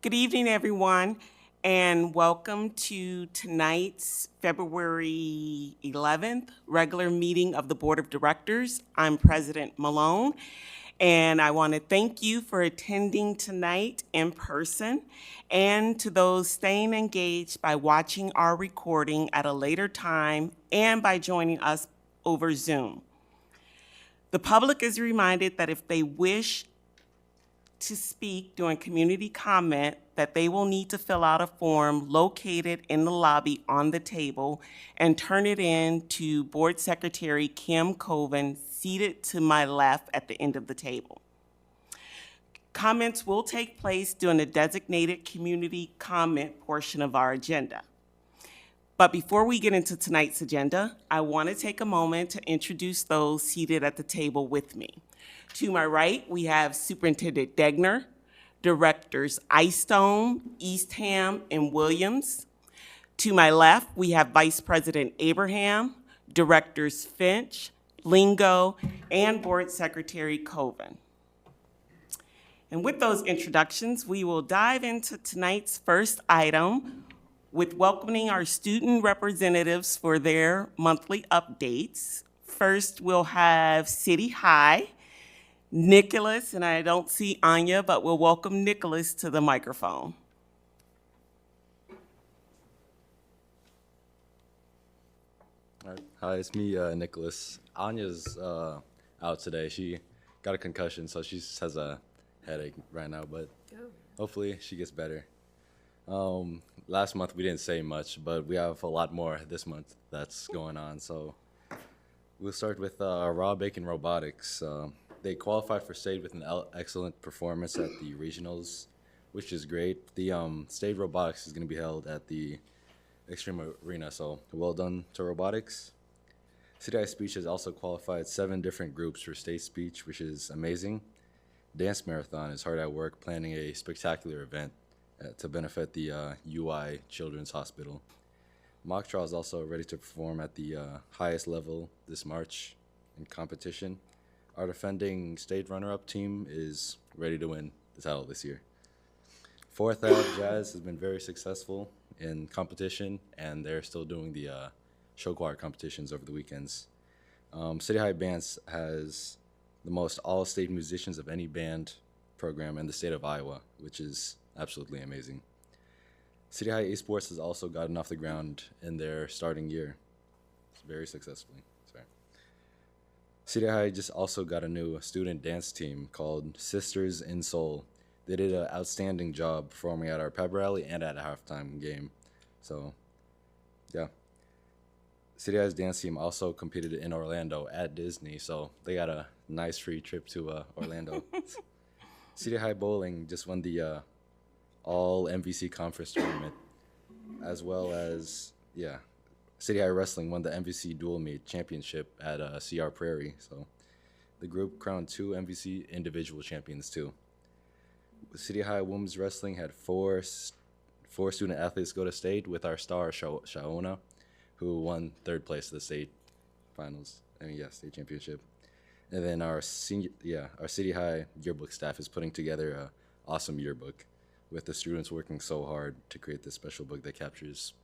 Good evening, everyone, and welcome to tonight's February 11th regular meeting of the Board of Directors. I'm President Malone, and I want to thank you for attending tonight in person and to those staying engaged by watching our recording at a later time and by joining us over Zoom. The public is reminded that if they wish to speak during community comment that they will need to fill out a form located in the lobby on the table and turn it in to Board Secretary Kim Coven, seated to my left at the end of the table. Comments will take place during the designated community comment portion of our agenda. But before we get into tonight's agenda, I want to take a moment to introduce those seated at the table with me. To my right, we have Superintendent Degner, Directors Eystone, Eastham, and Williams. To my left, we have Vice President Abraham, Directors Finch, Lingo, and Board Secretary Coven. And with those introductions, we will dive into tonight's first item with welcoming our student representatives for their monthly updates. First, we'll have City High, Nicholas, and I don't see Anya, but we'll welcome Nicholas to the microphone. All right. Hi, it's me, Nicholas. Anya's out today. She got a concussion, so she just has a headache right now, but hopefully she gets better. Last month we didn't say much, but we have a lot more this month that's going on. So we'll start with Raw Bacon Robotics. They qualified for state with an excellent performance at the regionals, which is great. The state robotics is going to be held at the Extreme Arena, so well done to robotics. City High Speech has also qualified 7 different groups for state speech, which is amazing. Dance Marathon is hard at work planning a spectacular event to benefit the UI Children's Hospital. Mock Trial is also ready to perform at the highest level this March in competition. Our defending state runner-up team is ready to win the title this year. Fourth Ave Jazz has been very successful in competition, and they're still doing the show choir competitions over the weekends. City High Bands has the most all-state musicians of any band program in the state of Iowa, which is absolutely amazing. City High Esports has also gotten off the ground in their starting year very successfully. City High just also got a new student dance team called Sisters in Soul. They did an outstanding job performing at our pep rally and at a halftime game. So, yeah. City High's dance team also competed in Orlando at Disney, so they got a nice free trip to Orlando. City High Bowling just won the all MVC conference tournament, as well as, City High Wrestling won the MVC Dual Meet Championship at CR Prairie. So the group crowned 2 MVC individual champions too. City High Women's Wrestling had four student athletes go to state, with our star Shaona, who won 3rd place at the state finals. State championship. And then our City High yearbook staff is putting together an awesome yearbook, with the students working so hard to create this special book that captures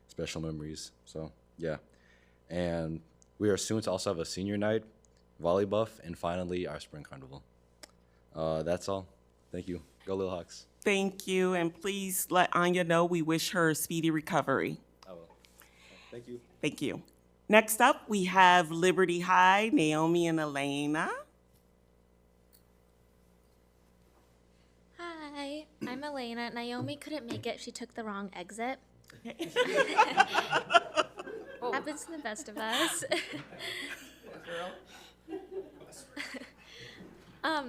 special memories. So, yeah. And we are soon to also have a senior night, volley buff, and finally our spring carnival. That's all. Thank you. Go Lil Hawks. Thank you, and please let Anya know we wish her a speedy recovery. I will. Thank you. Thank you. Next up, we have Liberty High, Naomi and Elena. Hi, I'm Elena. Naomi couldn't make it. She took the wrong exit. Happens to the best of us.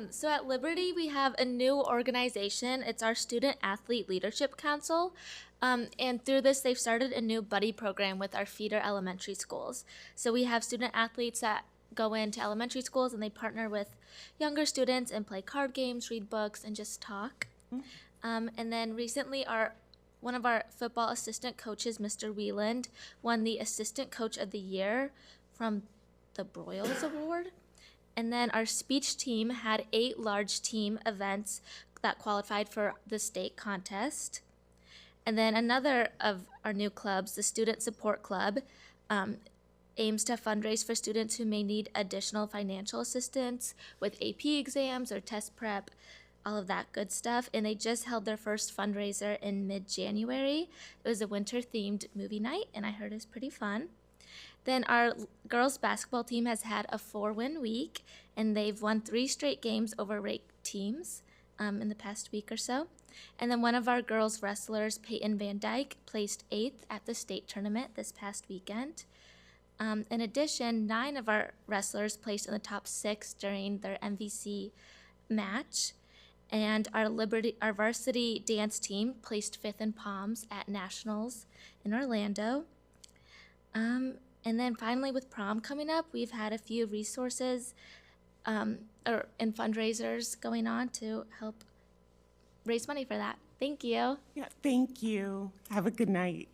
So at Liberty, we have a new organization. It's our Student Athlete Leadership Council. And through this, they've started a new buddy program with our feeder elementary schools. So we have student athletes that go into elementary schools and they partner with younger students and play card games, read books, and just talk. And then recently, one of our football assistant coaches, Mr. Wieland, won the Assistant Coach of the Year from the Broyles Award. And then our speech team had 8 large team events that qualified for the state contest. And then another of our new clubs, the Student Support Club, aims to fundraise for students who may need additional financial assistance with AP exams or test prep, all of that good stuff. And they just held their first fundraiser in mid-January. It was a winter-themed movie night, and I heard it was pretty fun. Then our girls basketball team has had a 4-win week, and they've won 3 straight games over ranked teams in the past week or so. And then one of our girls wrestlers, Peyton Van Dyke, placed 8th at the state tournament this past weekend. In addition, 9 of our wrestlers placed in the top 6 during their MVC match. And our varsity dance team placed 5th in Palms at Nationals in Orlando. And then finally, with prom coming up, we've had a few resources and fundraisers going on to help raise money for that. Thank you. Yeah, thank you. Have a good night.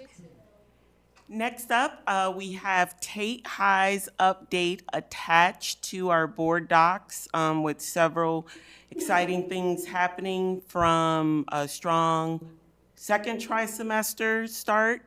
Next up, we have Tate High's update attached to our board docs with several exciting things happening from a strong second trimester start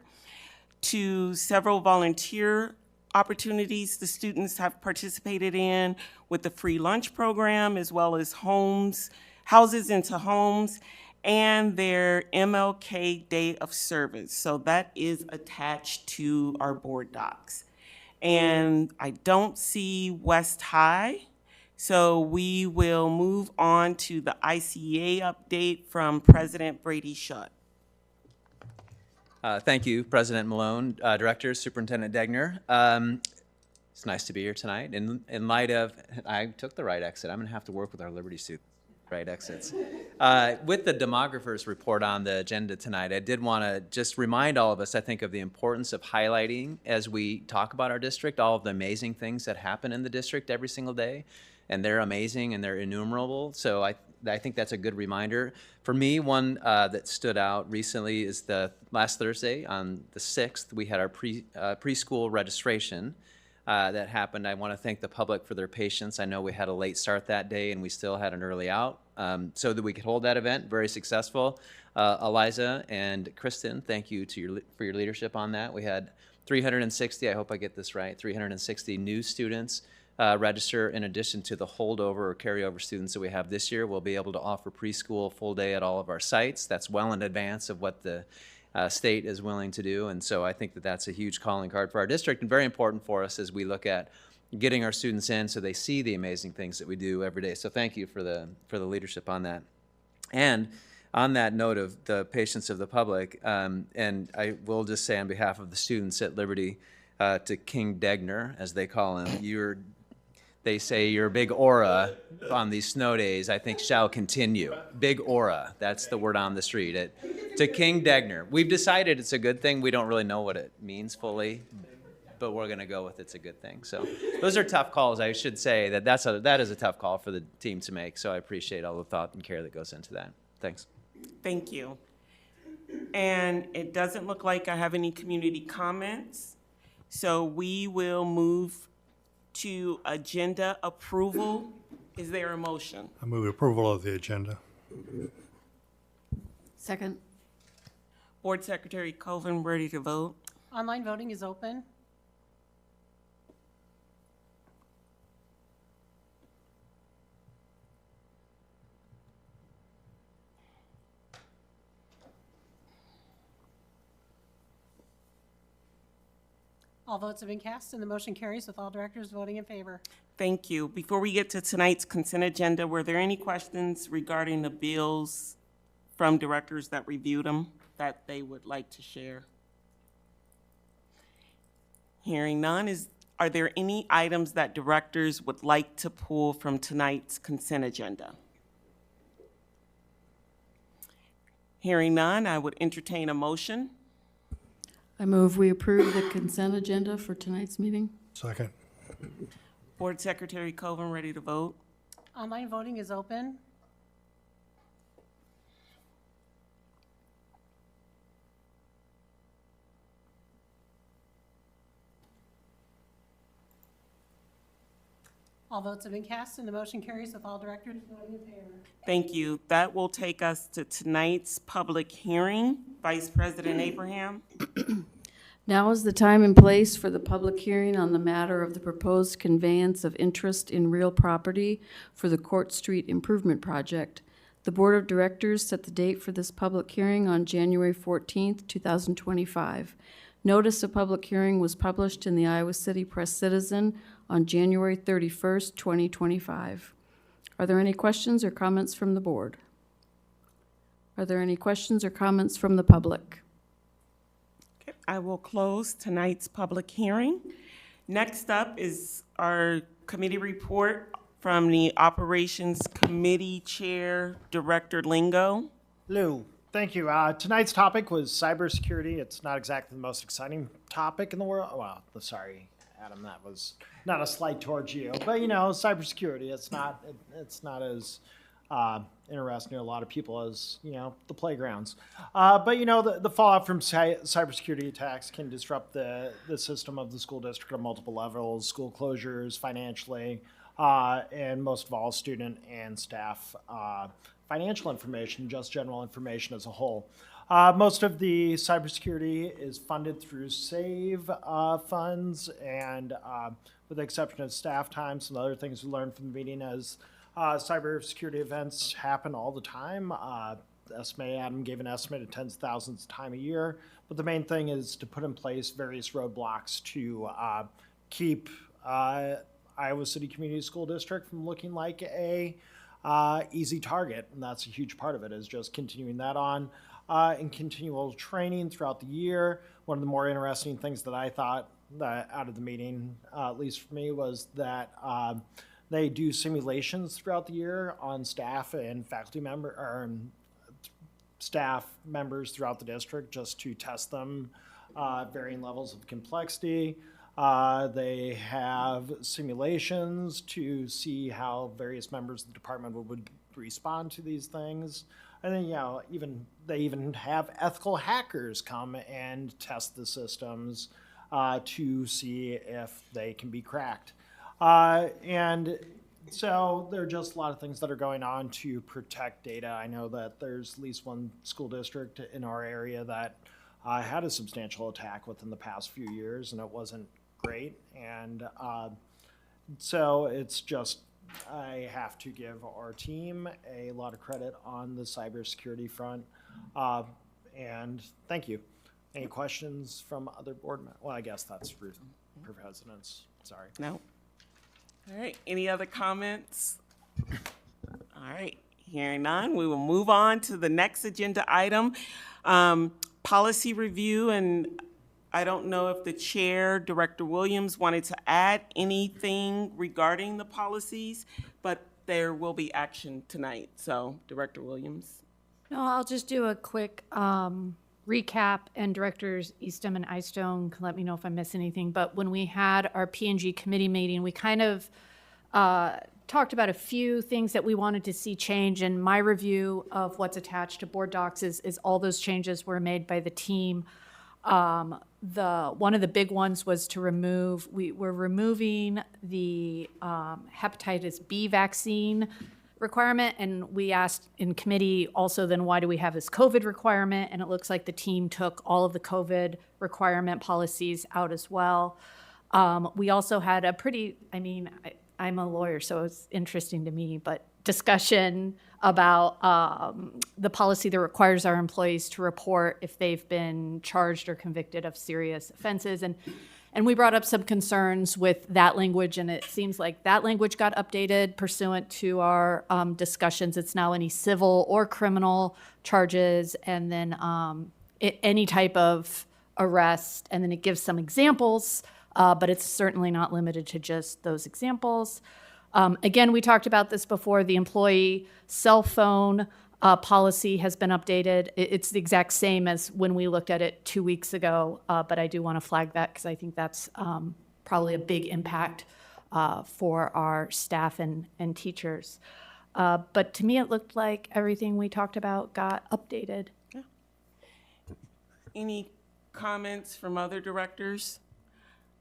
to several volunteer opportunities the students have participated in with the free lunch program, as well as houses into homes, and their MLK Day of Service. So that is attached to our board docs. And I don't see West High, so we will move on to the ICEA update from President Brady Shutt. Thank you, President Malone, Director, Superintendent Degner. It's nice to be here tonight. In light of, I took the right exit. I'm going to have to work with our Liberty students. Right exits. With the demographers report on the agenda tonight, I did want to just remind all of us, I think, of the importance of highlighting as we talk about our district, all of the amazing things that happen in the district every single day. And they're amazing and they're innumerable. So I think that's a good reminder. For me, one that stood out recently is the last Thursday on the 6th, we had our preschool registration that happened. I want to thank the public for their patience. I know we had a late start that day and we still had an early out so that we could hold that event. Very successful. Eliza and Kristen, thank you for your leadership on that. We had 360, I hope I get this right, 360 new students register in addition to the holdover or carryover students that we have this year. We'll be able to offer preschool full day at all of our sites. That's well in advance of what the state is willing to do. And so I think that that's a huge calling card for our district and very important for us as we look at getting our students in so they see the amazing things that we do every day. So thank you for the leadership on that. And on that note of the patience of the public, and I will just say on behalf of the students at Liberty to King Degner, as they call him, they say your big aura on these snow days, I think, shall continue. Big aura, that's the word on the street. To King Degner. We've decided it's a good thing. We don't really know what it means fully, but we're going to go with it's a good thing. So those are tough calls. I should say that is a tough call for the team to make. So I appreciate all the thought and care that goes into that. Thanks. Thank you. And it doesn't look like I have any community comments. So we will move to agenda approval. Is there a motion? I move approval of the agenda. Second. Board Secretary Colvin, ready to vote? Online voting is open. All votes have been cast and the motion carries with all directors voting in favor. Thank you. Before we get to tonight's consent agenda, were there any questions regarding the bills from directors that reviewed them that they would like to share? Hearing none, are there any items that directors would like to pull from tonight's consent agenda? Hearing none, I would entertain a motion. I move we approve the consent agenda for tonight's meeting. Second. Board Secretary Colvin, ready to vote? Online voting is open. All votes have been cast, and the motion carries with all directors voting in favor. Thank you. That will take us to tonight's public hearing. Vice President Abraham. Now is the time and place for the public hearing on the matter of the proposed conveyance of interest in real property for the Court Street Improvement Project. The Board of Directors set the date for this public hearing on January 14th, 2025. Notice of public hearing was published in the Iowa City Press Citizen on January 31st, 2025. Are there any questions or comments from the board? Are there any questions or comments from the public? Okay, I will close tonight's public hearing. Next up is our committee report from the Operations Committee Chair, Director Lingo. Lou, thank you. Tonight's topic was cybersecurity. It's not exactly the most exciting topic in the world. Well, sorry, Adam, that was not a slight towards you. But you know, cybersecurity, it's not as interesting to a lot of people as, you know, the playgrounds. But you know, the fallout from cybersecurity attacks can disrupt the system of the school district on multiple levels, school closures, financially, and most of all, student and staff financial information, just general information as a whole. Most of the cybersecurity is funded through SAVE funds, and with the exception of staff time, some other things we learned from the meeting is cybersecurity events happen all the time. Adam gave an estimate of tens of thousands of time a year, but the main thing is to put in place various roadblocks to keep Iowa City Community School District from looking like a easy target, and that's a huge part of it, is just continuing that on and continual training throughout the year. One of the more interesting things that I thought that out of the meeting, at least for me, was that they do simulations throughout the year on staff and faculty staff members throughout the district, just to test them, varying levels of complexity. They have simulations to see how various members of the department would respond to these things. And then, you know, they even have ethical hackers come and test the systems to see if they can be cracked. And so there are just a lot of things that are going on to protect data. I know that there's at least one school district in our area that had a substantial attack within the past few years, and it wasn't great. And so it's just, I have to give our team a lot of credit on the cybersecurity front. And thank you. Any questions from other board members? Well, I guess that's for presidents. Sorry. No. All right, any other comments? All right, hearing none, we will move on to the next agenda item, policy review, and I don't know if the chair, Director Williams, wanted to add anything regarding the policies, but there will be action tonight, so Director Williams. No, I'll just do a quick recap, and Directors Eastham and Eystone can let me know if I miss anything. But when we had our P&G committee meeting, we kind of talked about a few things that we wanted to see change. And my review of what's attached to board docs is all those changes were made by the team. One of the big ones was to we're removing the hepatitis B vaccine requirement, and we asked in committee also, then why do we have this COVID requirement? And it looks like the team took all of the COVID requirement policies out as well. We also had a pretty, I'm a lawyer, so it's interesting to me, but discussion about the policy that requires our employees to report if they've been charged or convicted of serious offenses. And we brought up some concerns with that language, and it seems like that language got updated pursuant to our discussions. It's now any civil or criminal charges, and then any type of arrest, and then it gives some examples, but it's certainly not limited to just those examples. Again, we talked about this before, the employee cell phone policy has been updated. It's the exact same as when we looked at it 2 weeks ago, but I do want to flag that because I think that's probably a big impact for our staff and teachers. But to me, it looked like everything we talked about got updated. Any comments from other directors?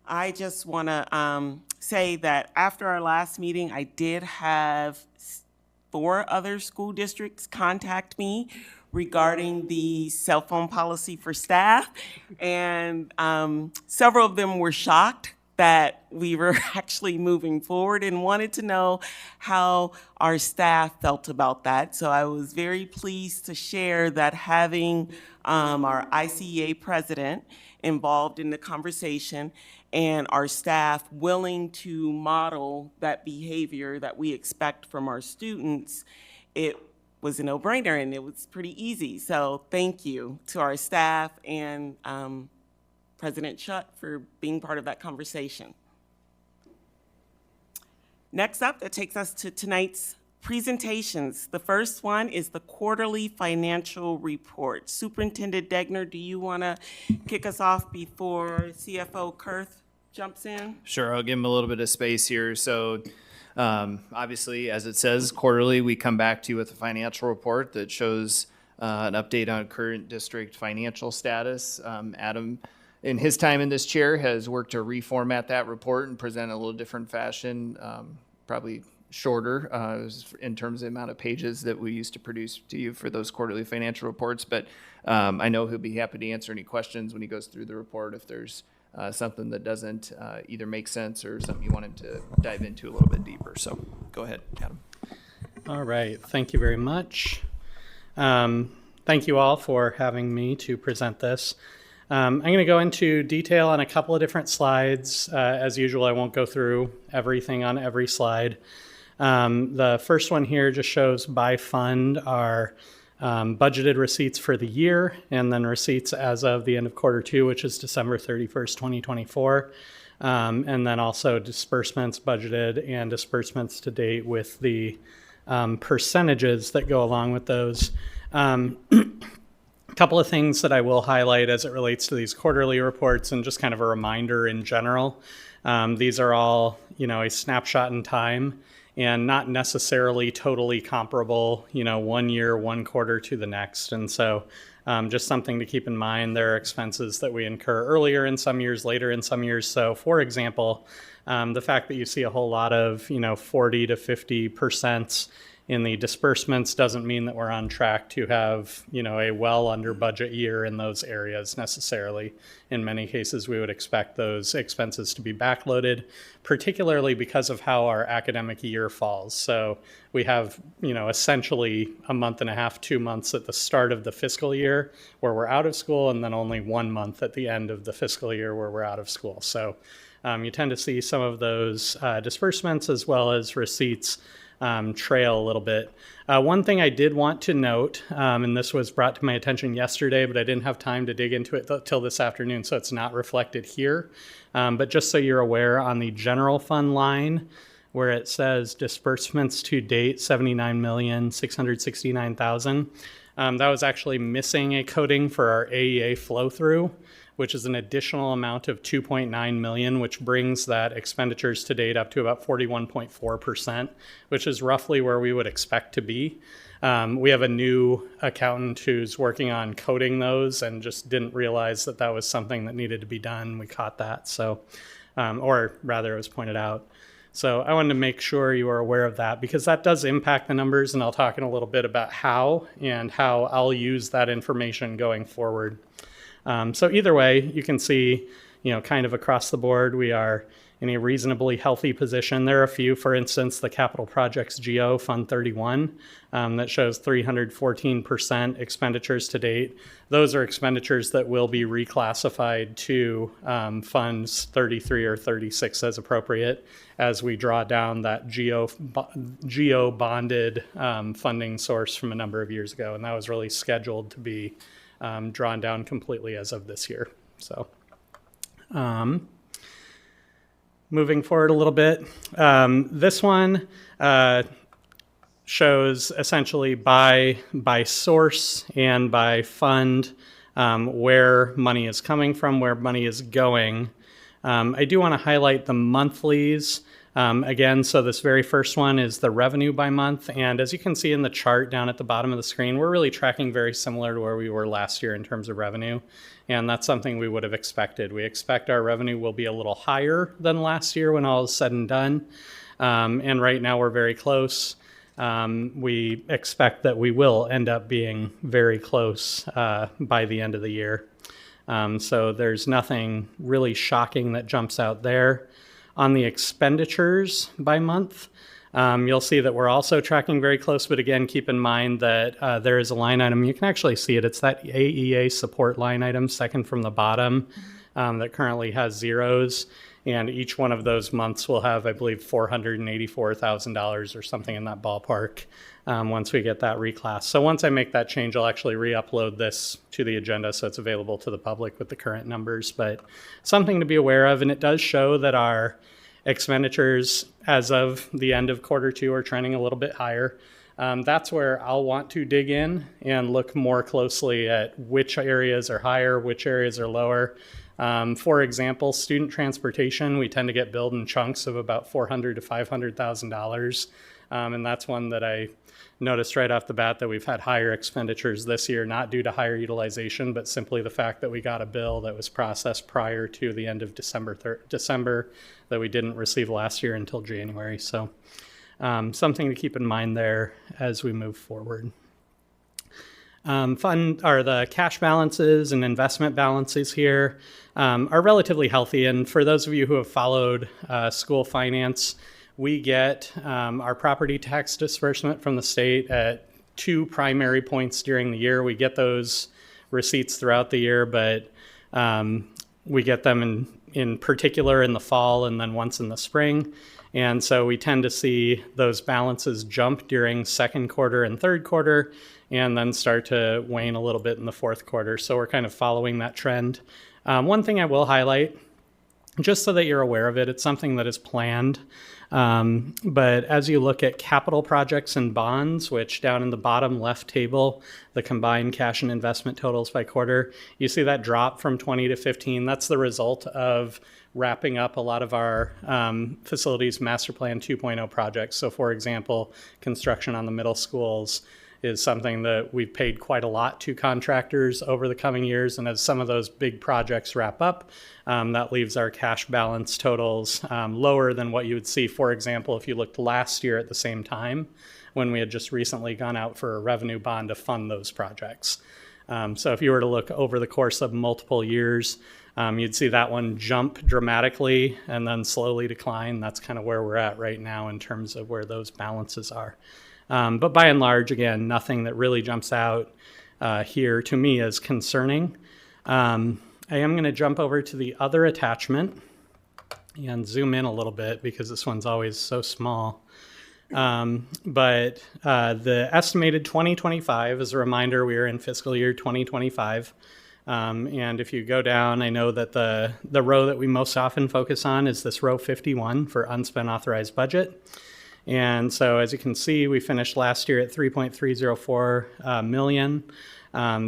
I just want to say that after our last meeting, I did have 4 other school districts contact me regarding the cell phone policy for staff. And several of them were shocked that we were actually moving forward and wanted to know how our staff felt about that. So I was very pleased to share that having our ICEA president involved in the conversation and our staff willing to model that behavior that we expect from our students, it was a no-brainer and it was pretty easy. So thank you to our staff and President Schutt for being part of that conversation. Next up, that takes us to tonight's presentations. The first one is the quarterly financial report. Superintendent Degner, do you want to kick us off before CFO Kurth jumps in? Sure, I'll give him a little bit of space here. So obviously, as it says, quarterly, we come back to you with a financial report that shows an update on current district financial status. Adam, in his time in this chair, has worked to reformat that report and present a little different fashion, probably shorter in terms of the amount of pages that we used to produce to you for those quarterly financial reports. But I know he'll be happy to answer any questions when he goes through the report if there's something that doesn't either make sense or something you want him to dive into a little bit deeper. So go ahead, Adam. All right, thank you very much. Thank you all for having me to present this. I'm going to go into detail on a couple of different slides. As usual, I won't go through everything on every slide. The first one here just shows by fund our budgeted receipts for the year, and then receipts as of the end of quarter 2, which is December 31st, 2024. And then also disbursements budgeted and disbursements to date with the percentages that go along with those. A couple of things that I will highlight as it relates to these quarterly reports and just kind of a reminder in general. These are all, a snapshot in time and not necessarily totally comparable, 1 year, 1 quarter to the next. And so just something to keep in mind, there are expenses that we incur earlier in some years, later in some years. So for example, the fact that you see a whole lot of, 40 to 50% in the disbursements doesn't mean that we're on track to have, a well under budget year in those areas necessarily. In many cases, we would expect those expenses to be backloaded, particularly because of how our academic year falls. So we have, essentially a month and a half, 2 months at the start of the fiscal year where we're out of school, and then only 1 month at the end of the fiscal year where we're out of school. So you tend to see some of those disbursements as well as receipts trail a little bit. One thing I did want to note, and this was brought to my attention yesterday, but I didn't have time to dig into it till this afternoon, so it's not reflected here. But just so you're aware, on the general fund line, where it says disbursements to date, $79,669,000, that was actually missing a coding for our AEA flow-through, which is an additional amount of $2.9 million, which brings that expenditures to date up to about 41.4%, which is roughly where we would expect to be. We have a new accountant who's working on coding those and just didn't realize that that was something that needed to be done. We caught that, so, or rather it was pointed out. So I wanted to make sure you are aware of that because that does impact the numbers, and I'll talk in a little bit about how and how I'll use that information going forward. So either way, you can see, kind of across the board, we are in a reasonably healthy position. There are a few, for instance, the Capital Projects GO Fund 31 that shows 314% expenditures to date. Those are expenditures that will be reclassified to funds 33 or 36 as appropriate as we draw down that GO bonded funding source from a number of years ago. And that was really scheduled to be drawn down completely as of this year. So moving forward a little bit, this one shows essentially by source and by fund where money is coming from, where money is going. I do want to highlight the monthlies. Again, so this very first one is the revenue by month. And as you can see in the chart down at the bottom of the screen, we're really tracking very similar to where we were last year in terms of revenue. And that's something we would have expected. We expect our revenue will be a little higher than last year when all is said and done. And right now we're very close. We expect that we will end up being very close by the end of the year. So there's nothing really shocking that jumps out there. On the expenditures by month, you'll see that we're also tracking very close, but again, keep in mind that there is a line item. You can actually see it. It's that AEA support line item, second from the bottom, that currently has zeros. And each one of those months will have, I believe, $484,000 or something in that ballpark once we get that reclass. So once I make that change, I'll actually re-upload this to the agenda so it's available to the public with the current numbers. But something to be aware of, and it does show that our expenditures as of the end of Q2 are trending a little bit higher. That's where I'll want to dig in and look more closely at which areas are higher, which areas are lower. For example, student transportation, we tend to get billed in chunks of about $400,000 to $500,000. And that's one that I noticed right off the bat that we've had higher expenditures this year, not due to higher utilization, but simply the fact that we got a bill that was processed prior to the end of December that we didn't receive last year until January. So something to keep in mind there as we move forward. The cash balances and investment balances here are relatively healthy. And for those of you who have followed school finance, we get our property tax disbursement from the state at 2 primary points during the year. We get those receipts throughout the year, but we get them in particular in the fall and then once in the spring. And so we tend to see those balances jump during second quarter and third quarter, and then start to wane a little bit in the fourth quarter. So we're kind of following that trend. One thing I will highlight, just so that you're aware of it, it's something that is planned. But as you look at capital projects and bonds, which down in the bottom left table, the combined cash and investment totals by quarter, you see that drop from 20 to 15. That's the result of wrapping up a lot of our facilities master plan 2.0 projects. So for example, construction on the middle schools is something that we've paid quite a lot to contractors over the coming years. And as some of those big projects wrap up, that leaves our cash balance totals lower than what you would see, for example, if you looked last year at the same time when we had just recently gone out for a revenue bond to fund those projects. So if you were to look over the course of multiple years, you'd see that one jump dramatically and then slowly decline. That's kind of where we're at right now in terms of where those balances are. But by and large, again, nothing that really jumps out here to me as concerning. I am going to jump over to the other attachment and zoom in a little bit because this one's always so small. But the estimated 2025, as a reminder, we are in fiscal year 2025. And if you go down, I know that the row that we most often focus on is this row 51 for unspent authorized budget. And so as you can see, we finished last year at 3.304 million.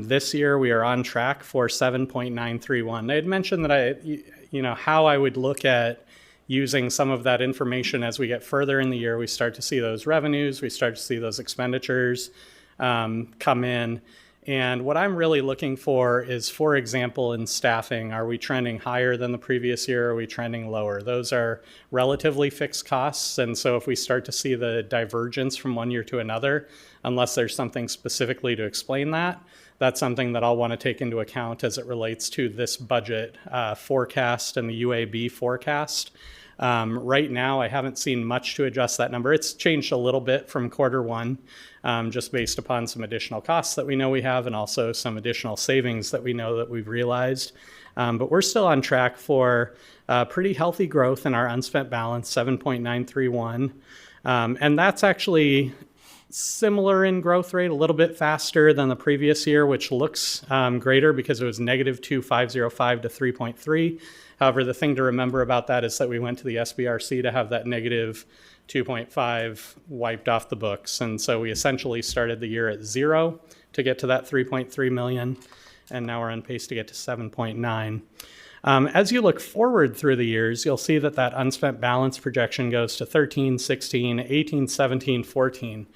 This year we are on track for 7.931. I had mentioned that how I would look at using some of that information as we get further in the year. We start to see those revenues, we start to see those expenditures come in. And what I'm really looking for is, for example, in staffing, are we trending higher than the previous year? Are we trending lower? Those are relatively fixed costs. And so if we start to see the divergence from one year to another, unless there's something specifically to explain that, that's something that I'll want to take into account as it relates to this budget forecast and the UAB forecast. Right now, I haven't seen much to adjust that number. It's changed a little bit from Q1, just based upon some additional costs that we know we have and also some additional savings that we know that we've realized. But we're still on track for pretty healthy growth in our unspent balance, 7.931. And that's actually similar in growth rate, a little bit faster than the previous year, which looks greater because it was negative 2.505 to 3.3. However, the thing to remember about that is that we went to the SBRC to have that negative 2.5 wiped off the books. And so we essentially started the year at 0 to get to that 3.3 million. and now we're on pace to get to 7.9. As you look forward through the years, you'll see that that unspent balance projection goes to 13, 16, 18, 17, 14.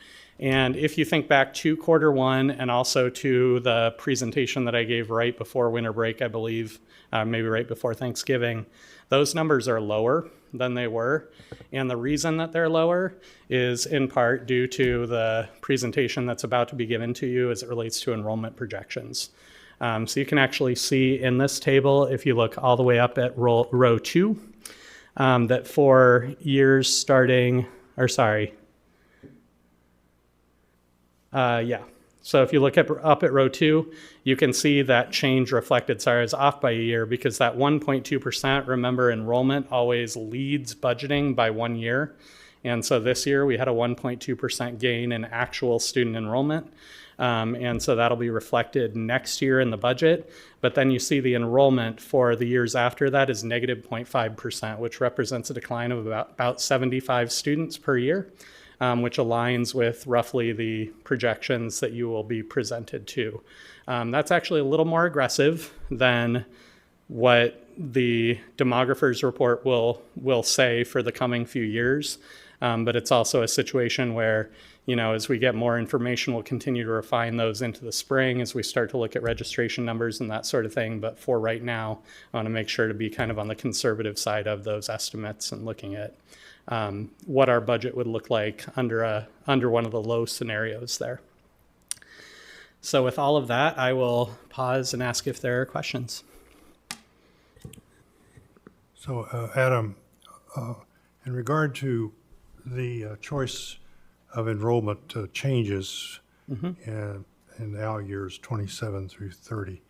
And if you think back to quarter one and also to the presentation that I gave right before winter break, I believe, maybe right before Thanksgiving, those numbers are lower than they were. And the reason that they're lower is in part due to the presentation that's about to be given to you as it relates to enrollment projections. So you can actually see in this table, if you look all the way up at row 2, that for years starting, So if you look up at row 2, you can see that change reflected. Sorry, I was off by a year because that 1.2%, remember, enrollment always leads budgeting by 1 year. And so this year we had a 1.2% gain in actual student enrollment. And so that'll be reflected next year in the budget. But then you see the enrollment for the years after that is negative 0.5%, which represents a decline of about 75 students per year. Which aligns with roughly the projections that you will be presented to. That's actually a little more aggressive than what the demographers report will say for the coming few years. But it's also a situation where, as we get more information, we'll continue to refine those into the spring as we start to look at registration numbers and that sort of thing. But for right now, I want to make sure to be kind of on the conservative side of those estimates and looking at what our budget would look like under one of the low scenarios there. So with all of that, I will pause and ask if there are questions. So, Adam, in regard to the choice of enrollment changes in the out years 27 through 30,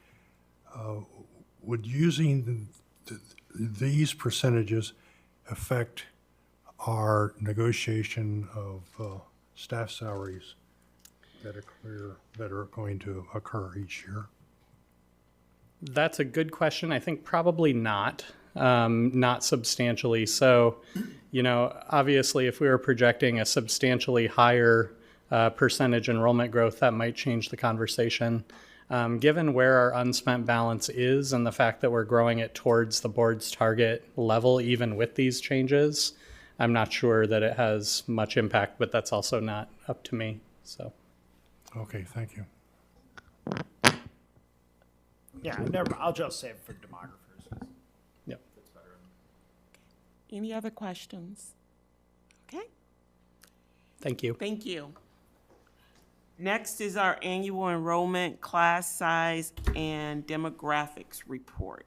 would using these percentages affect our negotiation of staff salaries that are going to occur each year? That's a good question. I think probably not substantially. So, obviously if we were projecting a substantially higher percentage enrollment growth, that might change the conversation. Given where our unspent balance is and the fact that we're growing it towards the board's target level, even with these changes, I'm not sure that it has much impact, but that's also not up to me, so. Okay, thank you. Yeah, I'll just save it for demographers. Yep. Any other questions? Okay, Thank you. thank you. Next is our annual enrollment, class size, and demographics report.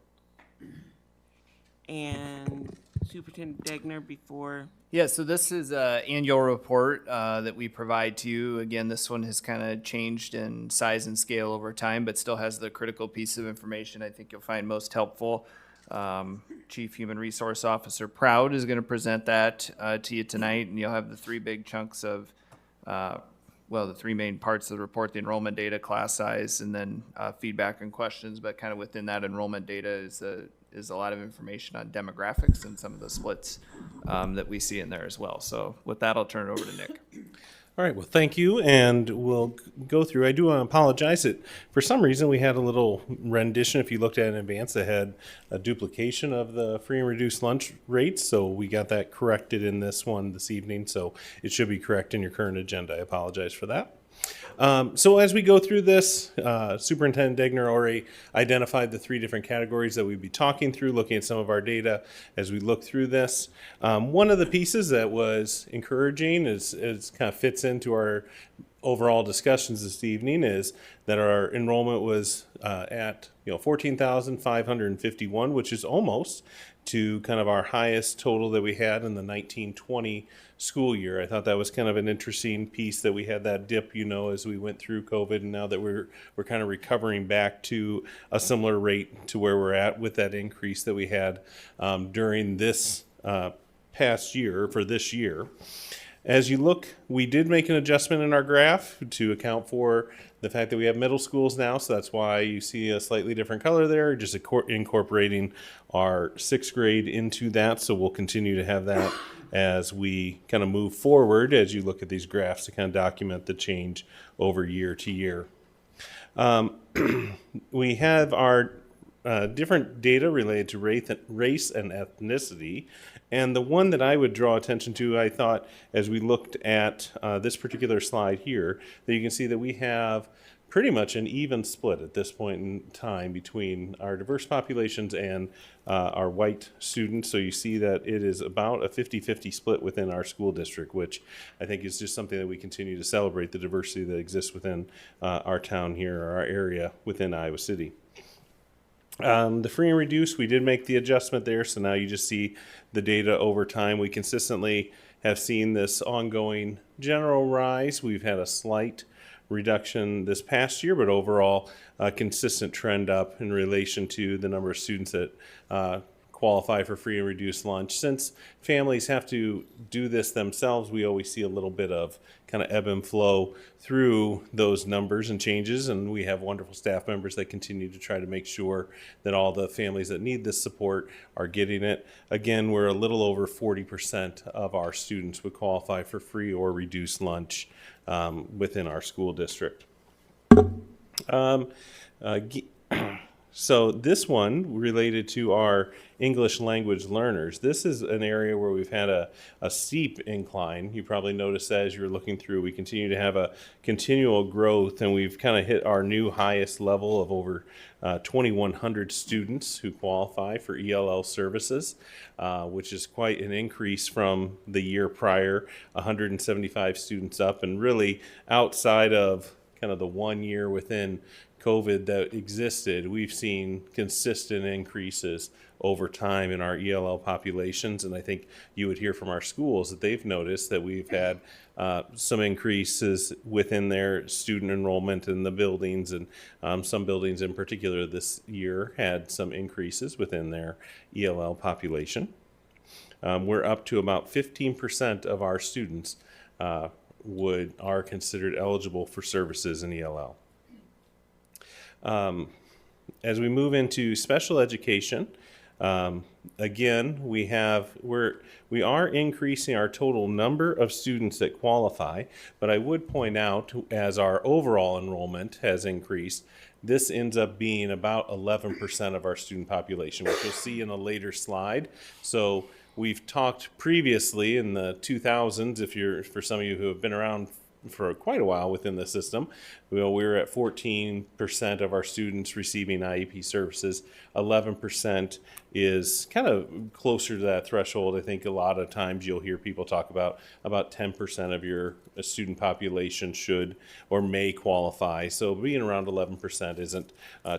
And Superintendent Degner, before. Yeah, so this is an annual report that we provide to you. Again, this one has kind of changed in size and scale over time, but still has the critical piece of information I think you'll find most helpful. Chief Human Resource Officer Proud is going to present that to you tonight, and you'll have the three big chunks of, the three main parts of the report: the enrollment data, class size, and then feedback and questions. But kind of within that enrollment data is a lot of information on demographics and some of the splits that we see in there as well. So with that, I'll turn it over to Nick. All right, well, thank you, and we'll go through. I do apologize that for some reason we had a little rendition. If you looked at it in advance, it had a duplication of the free and reduced lunch rates, so we got that corrected in this one this evening, so it should be correct in your current agenda. I apologize for that. So as we go through this, Superintendent Degner already identified the three different categories that we'd be talking through, looking at some of our data as we look through this. One of the pieces that was encouraging is kind of fits into our overall discussions this evening is that our enrollment was at 14,551, which is almost to kind of our highest total that we had in the 1920 school year. I thought that was kind of an interesting piece that we had that dip, as we went through COVID, and now that we're kind of recovering back to a similar rate to where we're at with that increase that we had during this past year for this year. As you look, we did make an adjustment in our graph to account for the fact that we have middle schools now, so that's why you see a slightly different color there, just incorporating our 6th grade into that. So we'll continue to have that as we kind of move forward as you look at these graphs to kind of document the change over year to year. we have our different data related to race and ethnicity. And the one that I would draw attention to, I thought, as we looked at this particular slide here, that you can see that we have pretty much an even split at this point in time between our diverse populations and our white students. So you see that it is about a 50-50 split within our school district, which I think is just something that we continue to celebrate, the diversity that exists within our town here, or our area within Iowa City. The free and reduced, we did make the adjustment there, so now you just see the data over time. We consistently have seen this ongoing general rise. We've had a slight reduction this past year, but overall a consistent trend up in relation to the number of students that qualify for free and reduced lunch. Since families have to do this themselves, we always see a little bit of kind of ebb and flow through those numbers and changes, and we have wonderful staff members that continue to try to make sure that all the families that need this support are getting it. Again, we're a little over 40% of our students would qualify for free or reduced lunch within our school district. So this one related to our English language learners. This is an area where we've had a steep incline. You probably noticed that as you're looking through. We continue to have a continual growth, and we've kind of hit our new highest level of over 2,100 students who qualify for ELL services, which is quite an increase from the year prior, 175 students up, and really outside of kind of the 1 year within COVID that existed, we've seen consistent increases over time in our ELL populations, and I think you would hear from our schools that they've noticed that we've had some increases within their student enrollment in the buildings, and some buildings in particular this year had some increases within their ELL population. We're up to about 15% of our students are considered eligible for services in ELL. As we move into special education, again, we are increasing our total number of students that qualify, but I would point out, as our overall enrollment has increased, this ends up being about 11% of our student population, which you'll see in a later slide. So we've talked previously in the 2000s, for some of you who have been around for quite a while within the system. We were at 14% of our students receiving IEP services. 11% is kind of closer to that threshold. I think a lot of times you'll hear people talk about 10% of your student population should or may qualify. So being around 11% isn't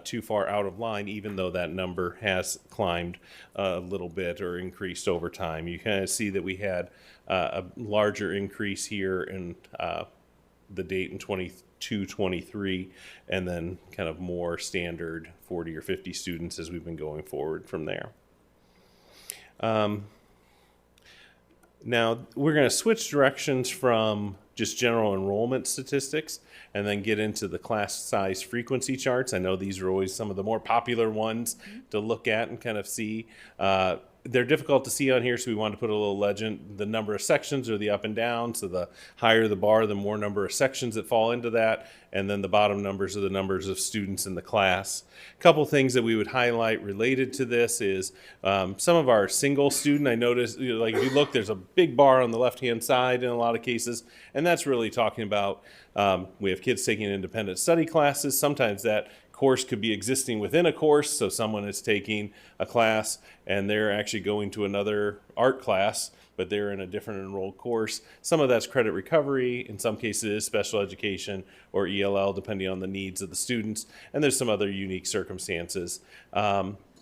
too far out of line, even though that number has climbed a little bit or increased over time. You kind of see that we had a larger increase here in the date in 22-23, and then kind of more standard 40 or 50 students as we've been going forward from there. Now we're going to switch directions from just general enrollment statistics and then get into the class size frequency charts. I know these are always some of the more popular ones to look at and kind of see. They're difficult to see on here, so we wanted to put a little legend. The number of sections are the up and down, so the higher the bar, the more number of sections that fall into that, and then the bottom numbers are the numbers of students in the class. A couple things that we would highlight related to this is some of our single student, I noticed, like if you look, there's a big bar on the left-hand side in a lot of cases, and that's really talking about we have kids taking independent study classes. Sometimes that course could be existing within a course, so someone is taking a class and they're actually going to another art class, but they're in a different enrolled course. Some of that's credit recovery, in some cases special education or ELL, depending on the needs of the students, and there's some other unique circumstances.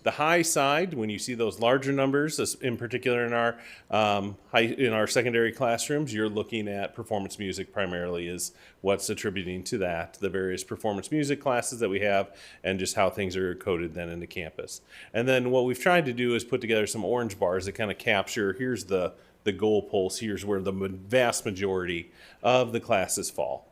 The high side, when you see those larger numbers, in particular in our secondary classrooms, you're looking at performance music primarily is what's attributing to that, the various performance music classes that we have, and just how things are coded then into campus. And then what we've tried to do is put together some orange bars that kind of capture, here's the goalpost, here's where the vast majority of the classes fall.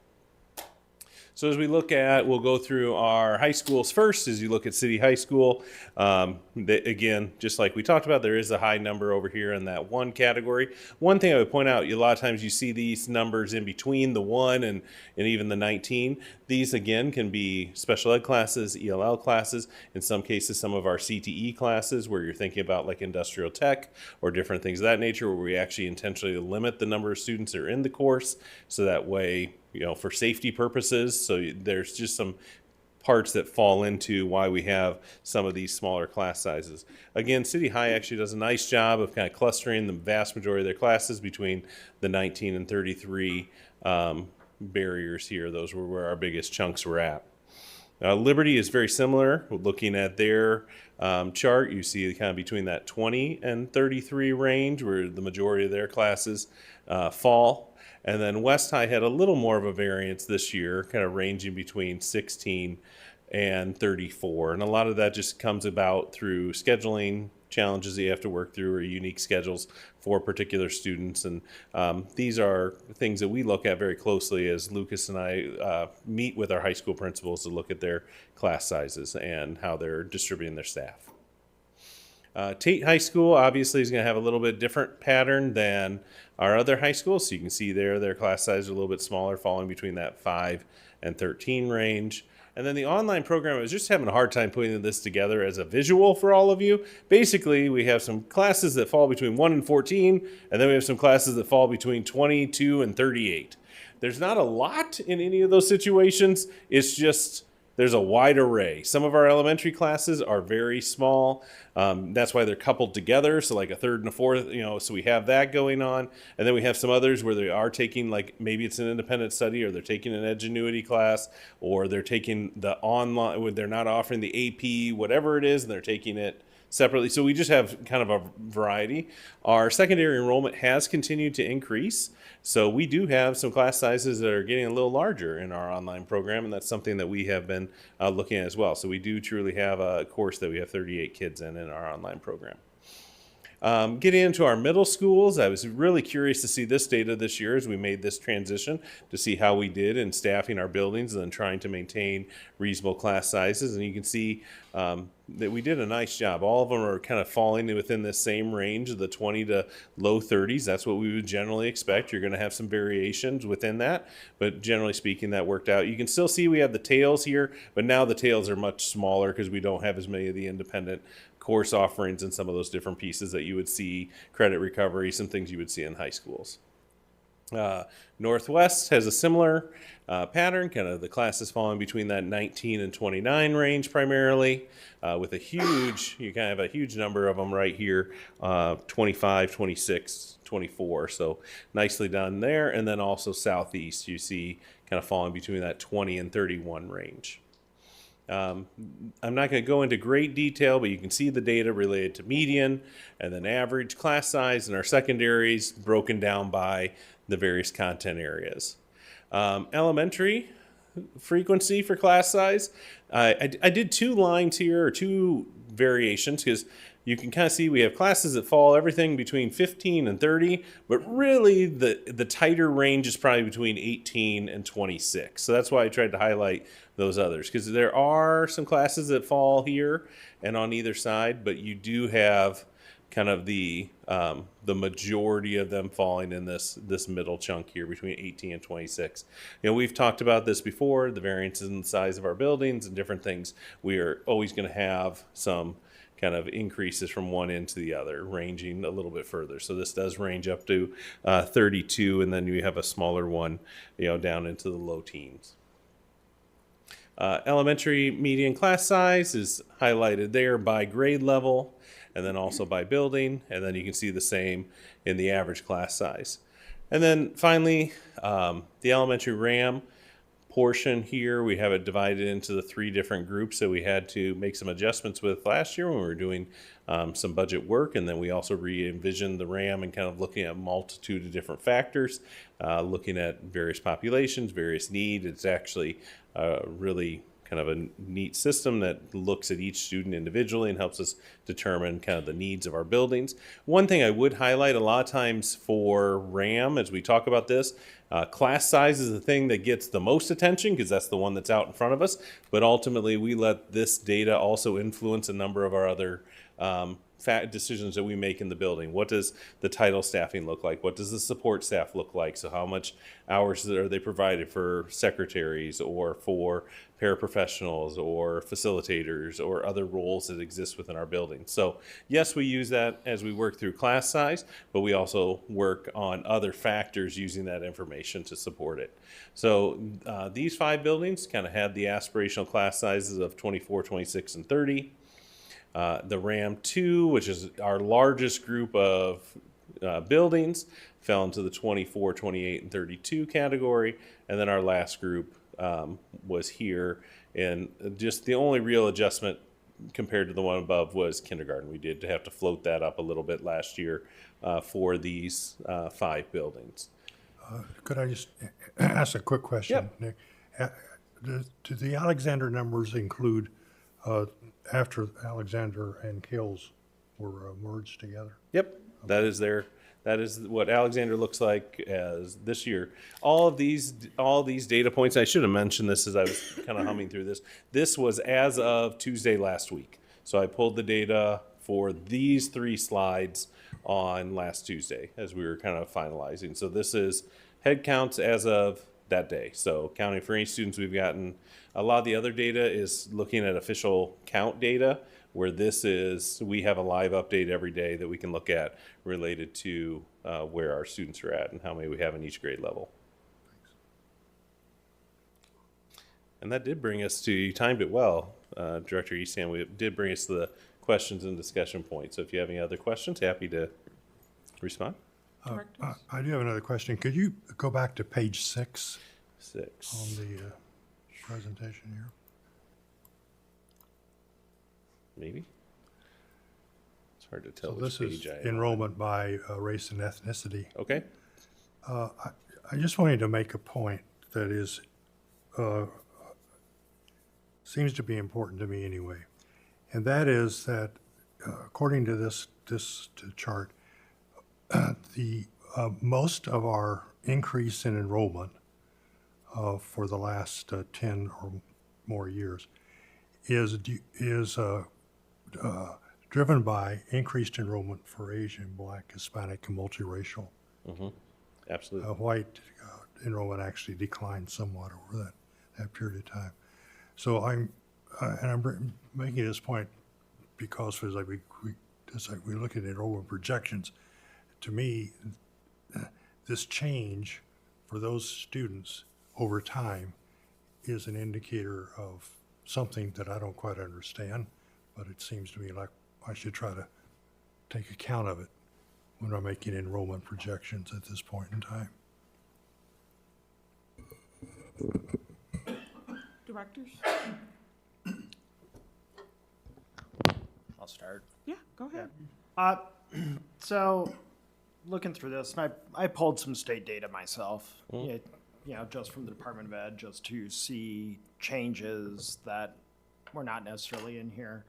So as we look at, we'll go through our high schools first. As you look at City High School, again, just like we talked about, there is a high number over here in that 1 category. One thing I would point out, a lot of times you see these numbers in between the 1 and even the 19. These, again, can be special ed classes, ELL classes, in some cases some of our CTE classes where you're thinking about like industrial tech or different things of that nature, where we actually intentionally limit the number of students that are in the course, so that way, for safety purposes. So there's just some parts that fall into why we have some of these smaller class sizes. Again, City High actually does a nice job of kind of clustering the vast majority of their classes between the 19 and 33 barriers here. Those were where our biggest chunks were at. Liberty is very similar. Looking at their chart, you see kind of between that 20 and 33 range where the majority of their classes fall. And then West High had a little more of a variance this year, kind of ranging between 16 and 34. And a lot of that just comes about through scheduling challenges that you have to work through, or unique schedules for particular students. And these are things that we look at very closely as Lucas and I meet with our high school principals to look at their class sizes and how they're distributing their staff. Tate High School obviously is going to have a little bit different pattern than our other high schools. So you can see there their class size are a little bit smaller, falling between that 5 and 13 range. And then the online program, I was just having a hard time putting this together as a visual for all of you. Basically, we have some classes that fall between 1 and 14, and then we have some classes that fall between 22 and 38. There's not a lot in any of those situations. It's just there's a wide array. Some of our elementary classes are very small. That's why they're coupled together. So like a third and a fourth, so we have that going on. And then we have some others where they are taking, like maybe it's an independent study, or they're taking an Edgenuity class, or they're taking the online, where they're not offering the AP, whatever it is, and they're taking it separately. So we just have kind of a variety. Our secondary enrollment has continued to increase. So we do have some class sizes that are getting a little larger in our online program, and that's something that we have been looking at as well. So we do truly have a course that we have 38 kids in our online program. Getting into our middle schools, I was really curious to see this data this year as we made this transition to see how we did in staffing our buildings and then trying to maintain reasonable class sizes. And you can see that we did a nice job. All of them are kind of falling within the same range of the 20 to low 30s. That's what we would generally expect. You're going to have some variations within that, but generally speaking, that worked out. You can still see we have the tails here, but now the tails are much smaller because we don't have as many of the independent course offerings and some of those different pieces that you would see, credit recovery, some things you would see in high schools. Northwest has a similar pattern, kind of the classes falling between that 19 and 29 range primarily, with a huge, you kind of have a huge number of them right here, 25, 26, 24. So nicely done there. And then also Southeast, you see kind of falling between that 20 and 31 range. I'm not going to go into great detail, but you can see the data related to median and then average class size and our secondaries broken down by the various content areas. Elementary frequency for class size. I did 2 lines here, or 2 variations, because you can kind of see we have classes that fall everything between 15 and 30, but really the tighter range is probably between 18 and 26. So that's why I tried to highlight those others, because there are some classes that fall here and on either side, but you do have kind of the majority of them falling in this middle chunk here between 18 and 26. We've talked about this before, the variances in the size of our buildings and different things. We are always going to have some kind of increases from one end to the other, ranging a little bit further. So this does range up to 32, and then you have a smaller one, down into the low teens. Elementary median class size is highlighted there by grade level, and then also by building, and then you can see the same in the average class size. And then finally, the elementary RAM portion here, we have it divided into the 3 different groups that we had to make some adjustments with last year when we were doing some budget work, and then we also re-envisioned the RAM and kind of looking at a multitude of different factors, looking at various populations, various needs. It's actually really kind of a neat system that looks at each student individually and helps us determine kind of the needs of our buildings. One thing I would highlight, a lot of times for RAM, as we talk about this, class size is the thing that gets the most attention because that's the one that's out in front of us. But ultimately, we let this data also influence a number of our other decisions that we make in the building. What does the title staffing look like? What does the support staff look like? So how much hours are they provided for secretaries or for paraprofessionals or facilitators or other roles that exist within our building? So yes, we use that as we work through class size, but we also work on other factors using that information to support it. So these 5 buildings kind of had the aspirational class sizes of 24, 26, and 30. The RAM 2, which is our largest group of buildings, fell into the 24, 28, and 32 category. And then our last group was here. And just the only real adjustment compared to the one above was kindergarten. We did have to float that up a little bit last year for these 5 buildings. Could I just ask a quick question, Nick? Do the Alexander numbers include after Alexander and Kills were merged together? Yep, that is what Alexander looks like as this year. All these data points, I should have mentioned this as I was kind of humming through this. This was as of Tuesday last week. So I pulled the data for these 3 slides on last Tuesday as we were kind of finalizing. So this is head counts as of that day. So counting for any students we've gotten. A lot of the other data is looking at official count data, where this is, we have a live update every day that we can look at related to where our students are at and how many we have in each grade level. And that did bring us to, you timed it well, Director Eastham, it did bring us to the questions and discussion points. So if you have any other questions, happy to respond. I do have another question. Could you go back to page 6 on the presentation here? Maybe. It's hard to tell So which this is page I am. enrollment by race and ethnicity. Okay. I just wanted to make a point that is, seems to be important to me anyway. And that is that according to this chart, the most of our increase in enrollment for the last 10 or more years is driven by increased enrollment for Asian, Black, Hispanic, and multiracial. Absolutely. White enrollment actually declined somewhat over that period of time. So I'm making this point because as we look at enrollment projections, to me, this change for those students over time is an indicator of something that I don't quite understand, but it seems to me like I should try to take account of it when I'm making enrollment projections at this point in time. Directors? I'll start. Yeah, go ahead. So, looking through this, and I pulled some state data myself, just from the Department of Ed, just to see changes that were not necessarily in here.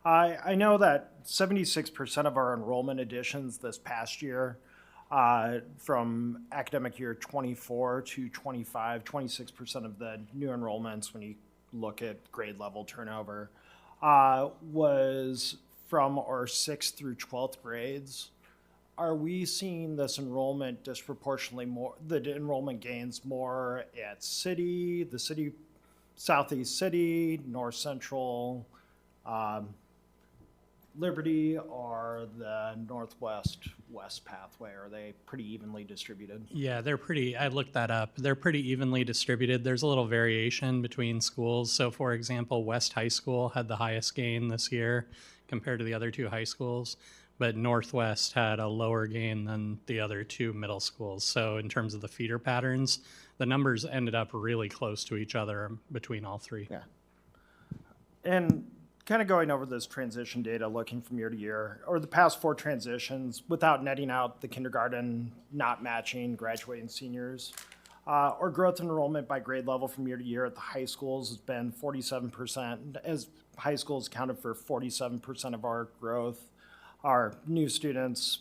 I know that 76% of our enrollment additions this past year, from academic year 24 to 25, 26% of the new enrollments, when you look at grade level turnover, was from our 6th through 12th grades. Are we seeing this enrollment disproportionately more, the enrollment gains more at city, the city, southeast city, north central, Liberty, or the northwest west pathway? Are they pretty evenly distributed? Yeah, I looked that up. They're pretty evenly distributed. There's a little variation between schools. So for example, West High School had the highest gain this year compared to the other 2 high schools, but Northwest had a lower gain than the other 2 middle schools. So in terms of the feeder patterns, the numbers ended up really close to each other between all 3. Yeah. And kind of going over this transition data, looking from year to year, or the past 4 transitions, without netting out the kindergarten not matching graduating seniors, Our growth in enrollment by grade level from year to year at the high schools has been 47%, as high schools accounted for 47% of our growth. Our new students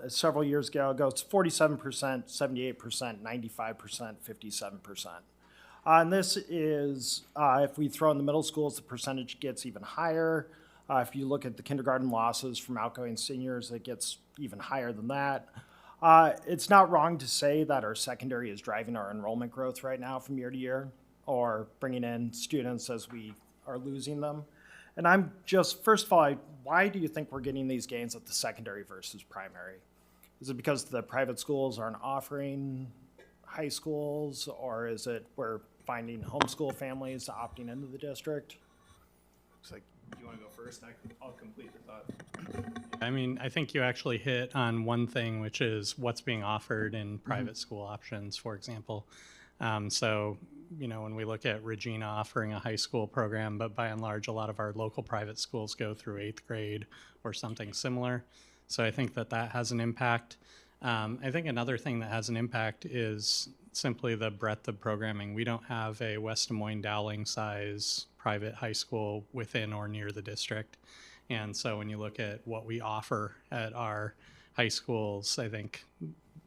several years ago goes 47%, 78%, 95%, 57%. And this is, if we throw in the middle schools, the percentage gets even higher. If you look at the kindergarten losses from outgoing seniors, it gets even higher than that. It's not wrong to say that our secondary is driving our enrollment growth right now from year to year, or bringing in students as we are losing them. And I'm just, first of all, why do you think we're getting these gains at the secondary versus primary? Is it because the private schools aren't offering high schools, or is it we're finding homeschool families opting into the district? Looks like you want to go first. I'll complete the thought. I mean, I think you actually hit on one thing, which is what's being offered in private school options, for example. So, you know, when we look at Regina offering a high school program, but by and large, a lot of our local private schools go through 8th grade or something similar. So I think that that has an impact. I think another thing that has an impact is simply the breadth of programming. We don't have a West Des Moines Dowling size private high school within or near the district. And so when you look at what we offer at our high schools, I think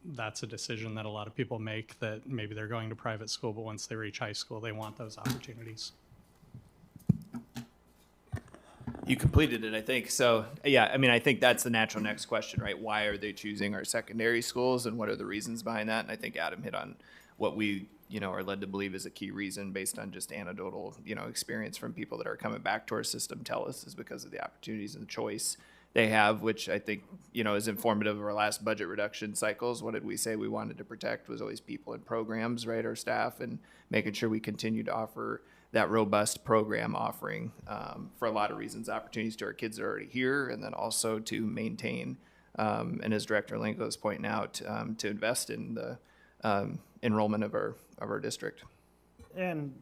that's a decision that a lot of people make, that maybe they're going to private school, but once they reach high school, they want those opportunities. You completed it, I think. So, yeah, I mean, I think that's the natural next question, right? Why are they choosing our secondary schools, and what are the reasons behind that? And I think Adam hit on what we, you know, are led to believe is a key reason based on just anecdotal, you know, experience from people that are coming back to our system tell us is because of the opportunities and the choice they have, which I think, you know, is informative of our last budget reduction cycles. What did we say we wanted to protect was always people and programs, right? Our staff, and making sure we continue to offer that robust program offering for a lot of reasons, opportunities to our kids that are already here, and then also to maintain, and as Director Lenko is pointing out, to invest in the enrollment of our district. And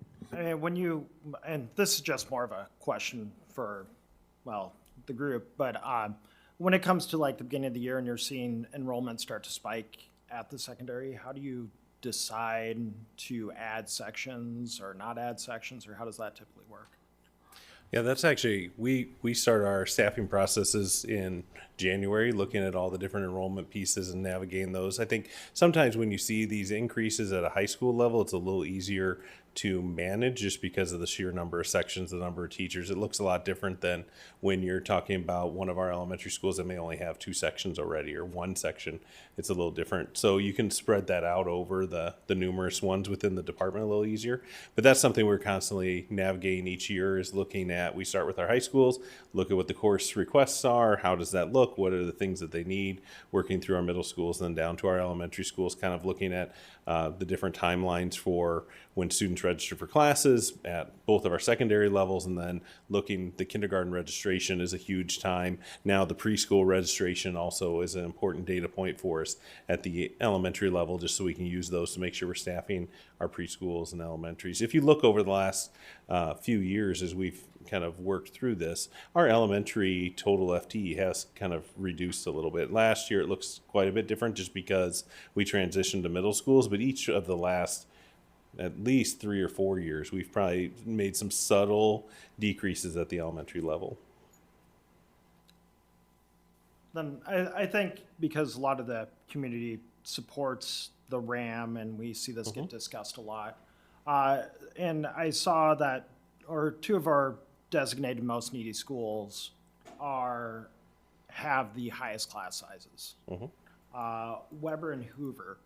when you, and this is just more of a question for, well, the group, but when it comes to like the beginning of the year and you're seeing enrollment start to spike at the secondary, how do you decide to add sections or not add sections, or how does that typically work? Yeah, that's actually, we start our staffing processes in January, looking at all the different enrollment pieces and navigating those. I think sometimes when you see these increases at a high school level, it's a little easier to manage just because of the sheer number of sections, the number of teachers. It looks a lot different than when you're talking about one of our elementary schools that may only have 2 sections already, or 1 section. It's a little different. So you can spread that out over the numerous ones within the department a little easier. But that's something we're constantly navigating each year, is looking at, we start with our high schools, look at what the course requests are, how does that look, what are the things that they need, working through our middle schools, then down to our elementary schools, kind of looking at the different timelines for when students register for classes at both of our secondary levels, and then looking, the kindergarten registration is a huge time. Now the preschool registration also is an important data point for us at the elementary level, just so we can use those to make sure we're staffing our preschools and elementaries. If you look over the last few years as we've kind of worked through this, our elementary total FTE has kind of reduced a little bit. Last year it looks quite a bit different just because we transitioned to middle schools, but each of the last at least 3 or 4 years, we've probably made some subtle decreases at the elementary level. Then I think because a lot of the community supports the RAM, and we see this get discussed a lot. And I saw that, or 2 of our designated most needy schools have the highest class sizes. Weber and Hoover.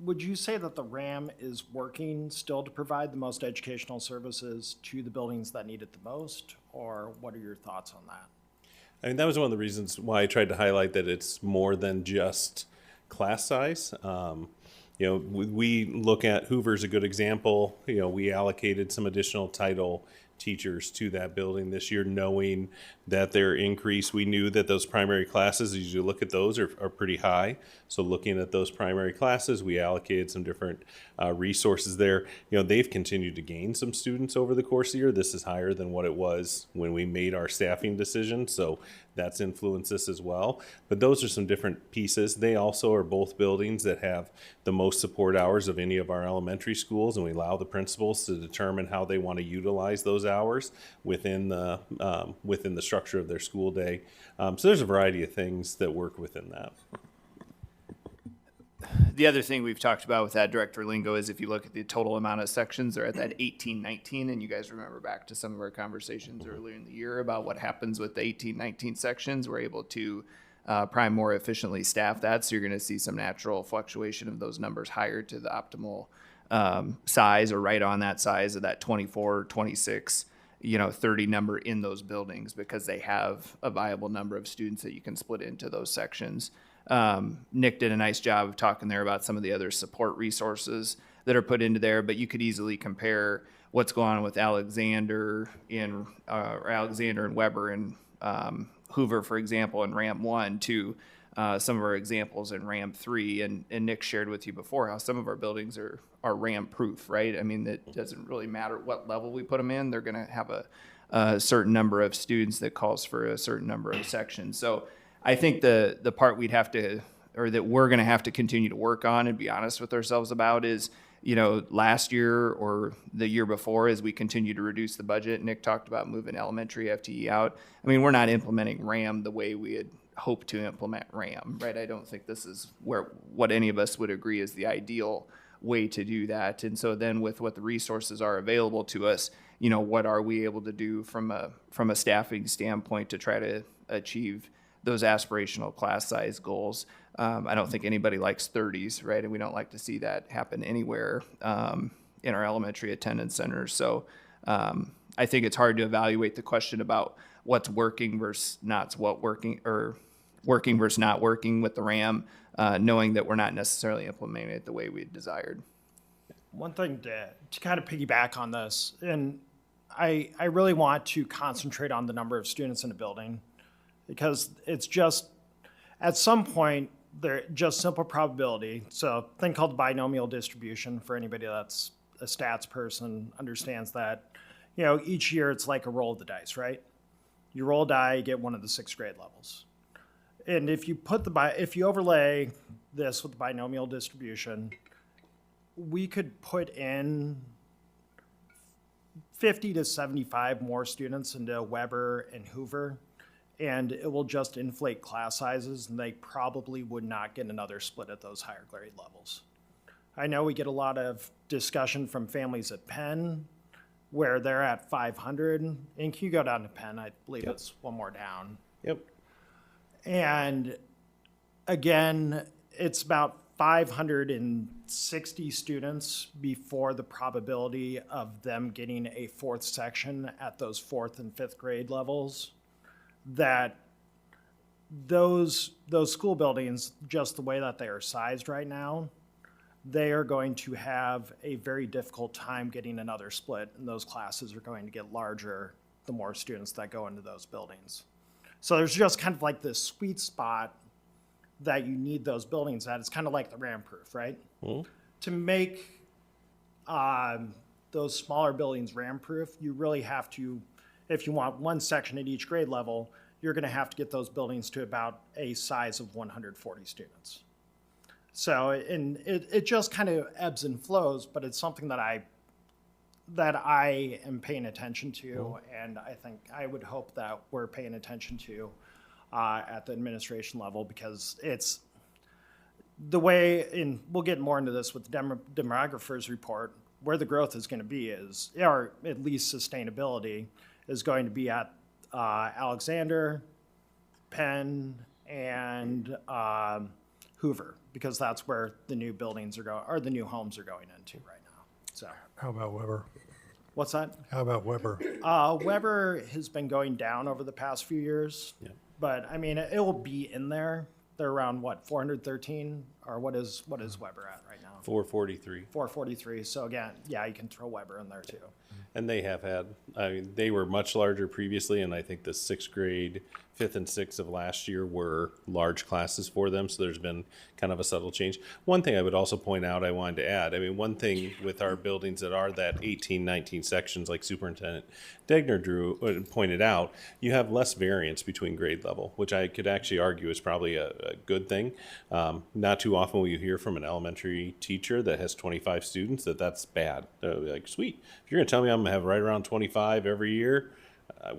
Would you say that the RAM is working still to provide the most educational services to the buildings that need it the most, or what are your thoughts on that? I mean, that was one of the reasons why I tried to highlight that it's more than just class size. You know, we look at Hoover's a good example. You know, we allocated some additional Title teachers to that building this year, knowing that their increase, we knew that those primary classes, as you look at those, are pretty high. So looking at those primary classes, we allocated some different resources there. You know, they've continued to gain some students over the course of the year. This is higher than what it was when we made our staffing decision, so that's influenced this as well. But those are some different pieces. They also are both buildings that have the most support hours of any of our elementary schools, and we allow the principals to determine how they want to utilize those hours within the structure of their school day. So there's a variety of things that work within that. The other thing we've talked about with that Director Lingo is if you look at the total amount of sections, they're at that 1819, and you guys remember back to some of our conversations earlier in the year about what happens with the 1819 sections. We're able to probably more efficiently staff that, so you're going to see some natural fluctuation of those numbers higher to the optimal size or right on that size of that 24, 26, 30 number in those buildings because they have a viable number of students that you can split into those sections. Nick did a nice job of talking there about some of the other support resources that are put into there, but you could easily compare what's going on with Alexander and Weber and Hoover, for example, in Ramp 1 to some of our examples in Ramp 3. And Nick shared with you before how some of our buildings are ramp proof, right? I mean, it doesn't really matter what level we put them in. They're going to have a certain number of students that calls for a certain number of sections. So I think the part we'd have to, or that we're going to have to continue to work on and be honest with ourselves about is, last year or the year before, as we continue to reduce the budget, Nick talked about moving elementary FTE out. I mean, we're not implementing RAM the way we had hoped to implement RAM, right? I don't think this is what any of us would agree is the ideal way to do that. And so then with what the resources are available to us, what are we able to do from a staffing standpoint to try to achieve those aspirational class size goals? I don't think anybody likes 30s, right? And we don't like to see that happen anywhere in our elementary attendance centers. So I think it's hard to evaluate the question about what's working versus not working versus not working with the RAM, knowing that we're not necessarily implementing it the way we desired. One thing to kind of piggyback on this, and I really want to concentrate on the number of students in a building, because it's just, at some point, they're just simple probability. So a thing called binomial distribution, for anybody that's a stats person understands that, each year it's like a roll of the dice, right? You roll a die, you get one of the 6th grade levels. And if you overlay this with the binomial distribution, we could put in 50 to 75 more students into Weber and Hoover, and it will just inflate class sizes, and they probably would not get another split at those higher grade levels. I know we get a lot of discussion from families at Penn where they're at 500, and can you go down to Penn? I believe it's one more down. Yep. And again, it's about 560 students before the probability of them getting a 4th section at those 4th and 5th grade levels. That those school buildings, just the way that they are sized right now, they are going to have a very difficult time getting another split, and those classes are going to get larger the more students that go into those buildings. So there's just kind of like this sweet spot that you need those buildings at. It's kind of like the RAM proof, right? Mm-hmm. To make those smaller buildings RAM proof, you really have to, if you want one section at each grade level, you're going to have to get those buildings to about a size of 140 students. So, and it just kind of ebbs and flows, but it's something that I am paying attention to, and I think I would hope that we're paying attention to at the administration level, because it's the way, and we'll get more into this with the demographers report, where the growth is going to be is, or at least sustainability, is going to be at Alexander, Penn, and Hoover, because that's where the new buildings are going, or the new homes are going into right now. So, How about Weber? what's that? How about Weber? Weber has been going down over the past few years, but I mean, it will be in there. They're around what, 413, or what is Weber at right now? 443. 443. So again, yeah, you can throw Weber in there too. And they have had, I mean, they were much larger previously, and I think the sixth grade, fifth and sixth of last year were large classes for them. So there's been kind of a subtle change. One thing I would also point out, I wanted to add, I mean, one thing with our buildings that are that 18, 19 sections, like Superintendent Degner pointed out, you have less variance between grade level, which I could actually argue is probably a good thing. Not too often will you hear from an elementary teacher that has 25 students that's bad. They're like, sweet, if you're gonna tell me I'm gonna have right around 25 every year,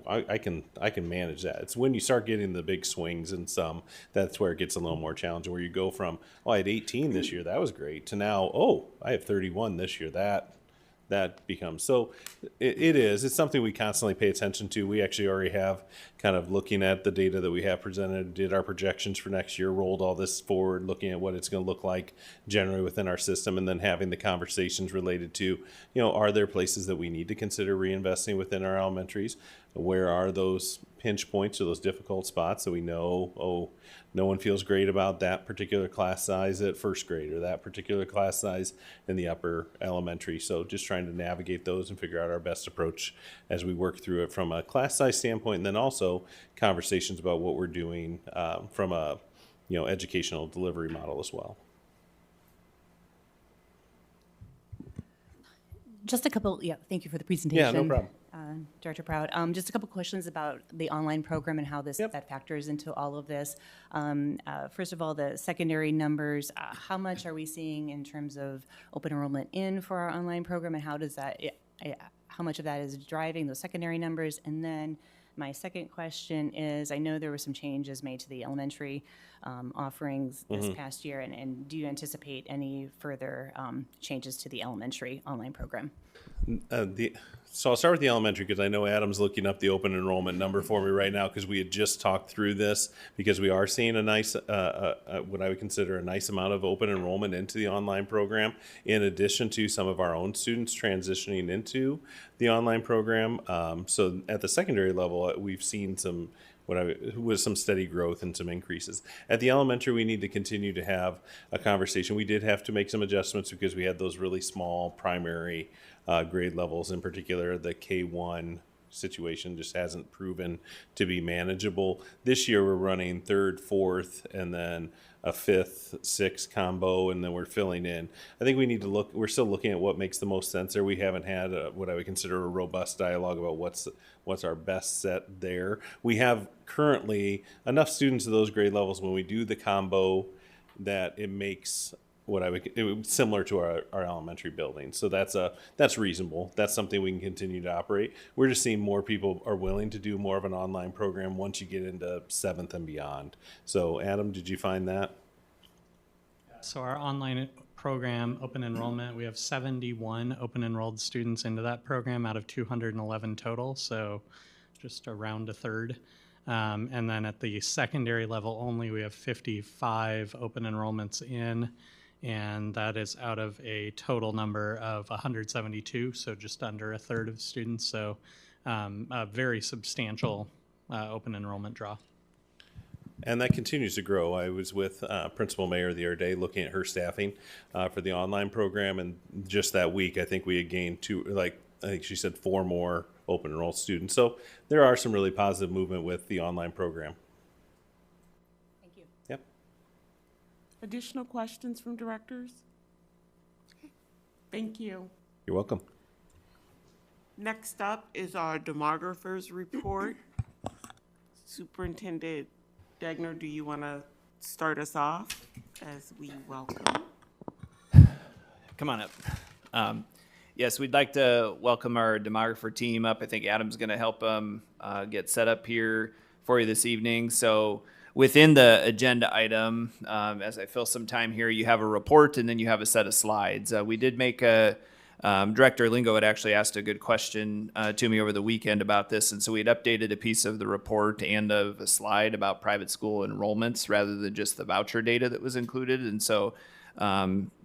I can manage that. It's when you start getting the big swings and some, that's where it gets a little more challenging, where you go from, oh, I had 18 this year, that was great, to now, oh, I have 31 this year, that becomes, so it's something we constantly pay attention to. We actually already have kind of looking at the data that we have presented, did our projections for next year, rolled all this forward, looking at what it's going to look like generally within our system, and then having the conversations related to, are there places that we need to consider reinvesting within our elementaries? Where are those pinch points or those difficult spots that we know, oh, no one feels great about that particular class size at first grade or that particular class size in the upper elementary. So just trying to navigate those and figure out our best approach as we work through it from a class size standpoint, and then also conversations about what we're doing from a educational delivery model as well. Just a couple, thank you for the presentation. Yeah, no problem. Director Proud. Just a couple questions about the online program and how that factors into all of this. First of all, the secondary numbers, how much are we seeing in terms of open enrollment in for our online program, and how does that, how much of that is driving those secondary numbers? And then my second question is, I know there were some changes made to the elementary offerings this past year, and do you anticipate any further changes to the elementary online program? So I'll start with the elementary because I know Adam's looking up the open enrollment number for me right now because we had just talked through this because we are seeing a nice, what I would consider a nice amount of open enrollment into the online program, in addition to some of our own students transitioning into the online program. So at the secondary level, we've seen some some steady growth and some increases. At the elementary, we need to continue to have a conversation. We did have to make some adjustments because we had those really small primary grade levels. In particular, the K1 situation just hasn't proven to be manageable. This year we're running third, fourth, and then a fifth, sixth combo, and then we're filling in. I think we need to look, we're still looking at what makes the most sense there. We haven't had what I would consider a robust dialogue about what's our best set there. We have currently enough students of those grade levels when we do the combo that it makes similar to our elementary building. So that's reasonable. That's something we can continue to operate. We're just seeing more people are willing to do more of an online program once you get into seventh and beyond. So Adam, did you find that? So our online program, open enrollment, we have 71 open enrolled students into that program out of 211 total, so just around a third. And then at the secondary level only, we have 55 open enrollments in, and that is out of a total number of 172, so just under a third of students. So a very substantial open enrollment draw. And that continues to grow. I was with Principal Mayer the other day looking at her staffing for the online program, and just that week, I think we had gained I think she said 4 more open enrolled students. So there are some really positive movement with the online program. Thank you. Yep. Additional questions from directors? Okay. Thank you. You're welcome. Next up is our demographer's report. Superintendent Degner, do you want to start us off as we welcome? Come on up. Yes, we'd like to welcome our demographer team up. I think Adam's going to help them get set up here for you this evening. So within the agenda item, as I fill some time here, you have a report and then you have a set of slides. We did make Director Lingo had actually asked a good question to me over the weekend about this, and so we had updated a piece of the report and of a slide about private school enrollments rather than just the voucher data that was included. And so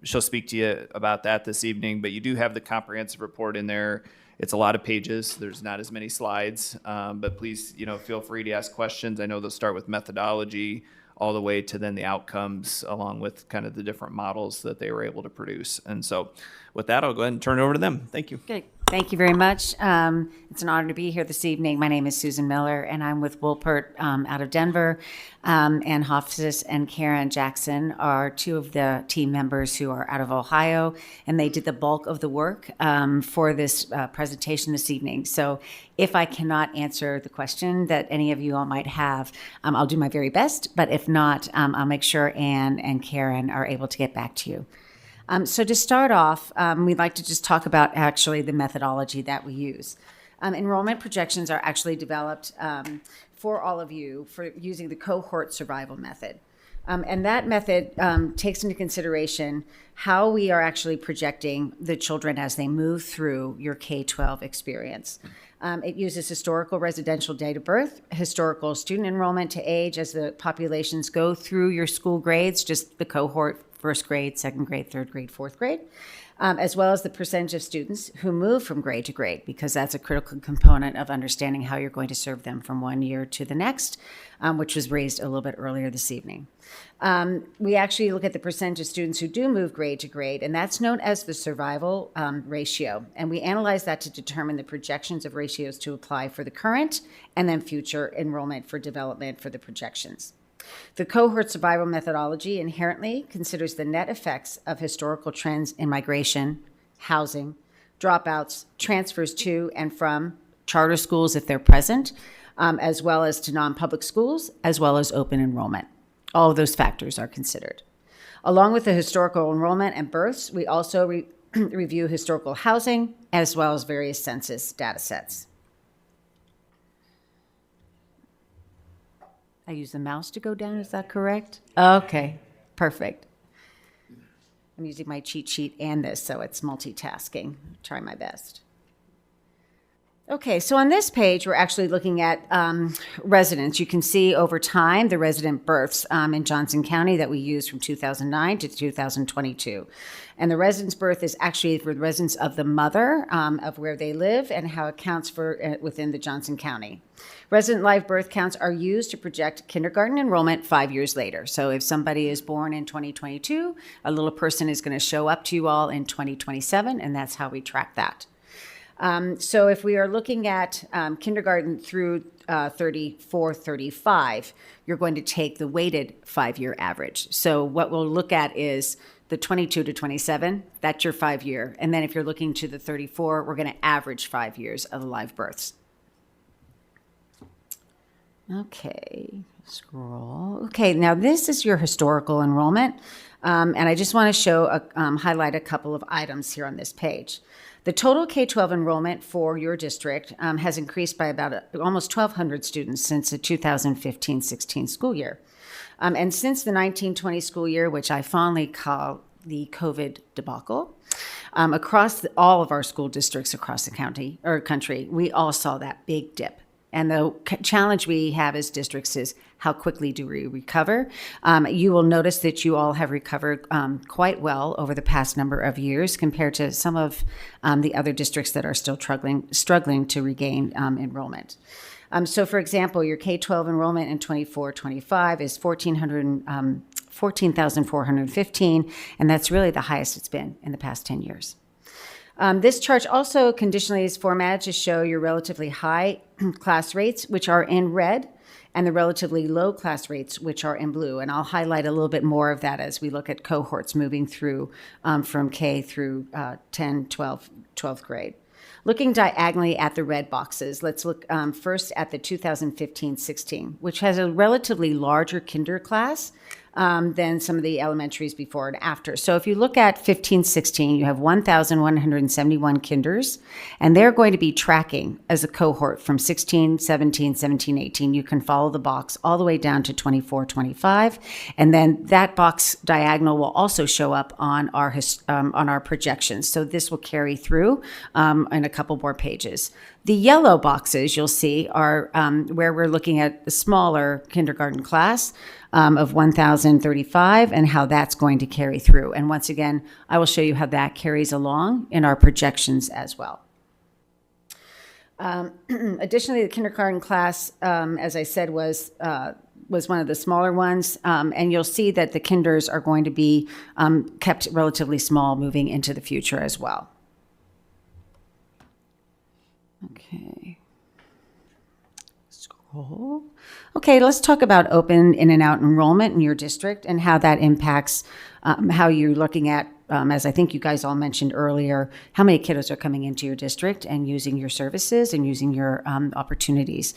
she'll speak to you about that this evening, but you do have the comprehensive report in there. It's a lot of pages. There's not as many slides, but please, feel free to ask questions. I know they'll start with methodology all the way to then the outcomes, along with kind of the different models that they were able to produce. And so with that, I'll go ahead and turn it over to them. Thank you. Okay, Thank you very much. It's an honor to be here this evening. My name is Susan Miller, and I'm with Woolpert out of Denver. And Hofsis and Karen Jackson are two of the team members who are out of Ohio, and they did the bulk of the work for this presentation this evening. So if I cannot answer the question that any of you all might have, I'll do my very best, but if not, I'll make sure Anne and Karen are able to get back to you. So to start off, we'd like to just talk about actually the methodology that we use. Enrollment projections are actually developed for all of you for using the cohort survival method. And that method takes into consideration how we are actually projecting the children as they move through your K-12 experience. It uses historical residential date of birth, historical student enrollment to age as the populations go through your school grades, just the cohort, first grade, second grade, third grade, fourth grade, as well as the percentage of students who move from grade to grade, because that's a critical component of understanding how you're going to serve them from one year to the next, which was raised a little bit earlier this evening. We actually look at the percentage of students who do move grade to grade, and that's known as the survival ratio. And we analyze that to determine the projections of ratios to apply for the current and then future enrollment for development for the projections. The cohort survival methodology inherently considers the net effects of historical trends in migration, housing, dropouts, transfers to and from charter schools if they're present, as well as to non-public schools, as well as open enrollment. All of those factors are considered. Along with the historical enrollment and births, we also review historical housing, as well as various census data sets. I use the mouse to go down, is that correct? Okay, perfect. I'm using my cheat sheet and this, so it's multitasking. Try my best. Okay, so on this page, we're actually looking at residents. You can see over time the resident births in Johnson County that we used from 2009 to 2022. And the residence birth is actually for the residents of the mother of where they live and how it counts for within the Johnson County. Resident live birth counts are used to project kindergarten enrollment 5 years later. So if somebody is born in 2022, a little person is going to show up to you all in 2027, and that's how we track that. So if we are looking at kindergarten through 34, 35, you're going to take the weighted 5-year average. So what we'll look at is the 22 to 27, that's your 5-year. And then if you're looking to the 34, we're going to average 5 years of live births. Okay, scroll. Okay, now this is your historical enrollment. And I just want to show, highlight a couple of items here on this page. The total K-12 enrollment for your district has increased by about almost 1,200 students since the 2015-16 school year. And since the 1920 school year, which I fondly call the COVID debacle, across all of our school districts across the county or country, we all saw that big dip. And the challenge we have as districts is how quickly do we recover? You will notice that you all have recovered quite well over the past number of years compared to some of the other districts that are still struggling to regain enrollment. So for example, your K-12 enrollment in 24-25 is 14,415, and that's really the highest it's been in the past 10 years. This chart also conditionally is formatted to show your relatively high class rates, which are in red, and the relatively low class rates, which are in blue. And I'll highlight a little bit more of that as we look at cohorts moving through from K through 10, 12th grade. Looking diagonally at the red boxes, let's look first at the 2015-16, which has a relatively larger kinder class than some of the elementaries before and after. So if you look at 15-16, you have 1,171 kinders, and they're going to be tracking as a cohort from 16, 17, 17, 18. You can follow the box all the way down to 24, 25, and then that box diagonal will also show up on our projections. So this will carry through in a couple more pages. The yellow boxes you'll see are where we're looking at the smaller kindergarten class of 1,035 and how that's going to carry through. And once again, I will show you how that carries along in our projections as well. Additionally, the kindergarten class, as I said, was one of the smaller ones, and you'll see that the kinders are going to be kept relatively small moving into the future as well. Okay. Scroll. Okay, let's talk about open in and out enrollment in your district and how that impacts how you're looking at, as I think you guys all mentioned earlier, how many kiddos are coming into your district and using your services and using your opportunities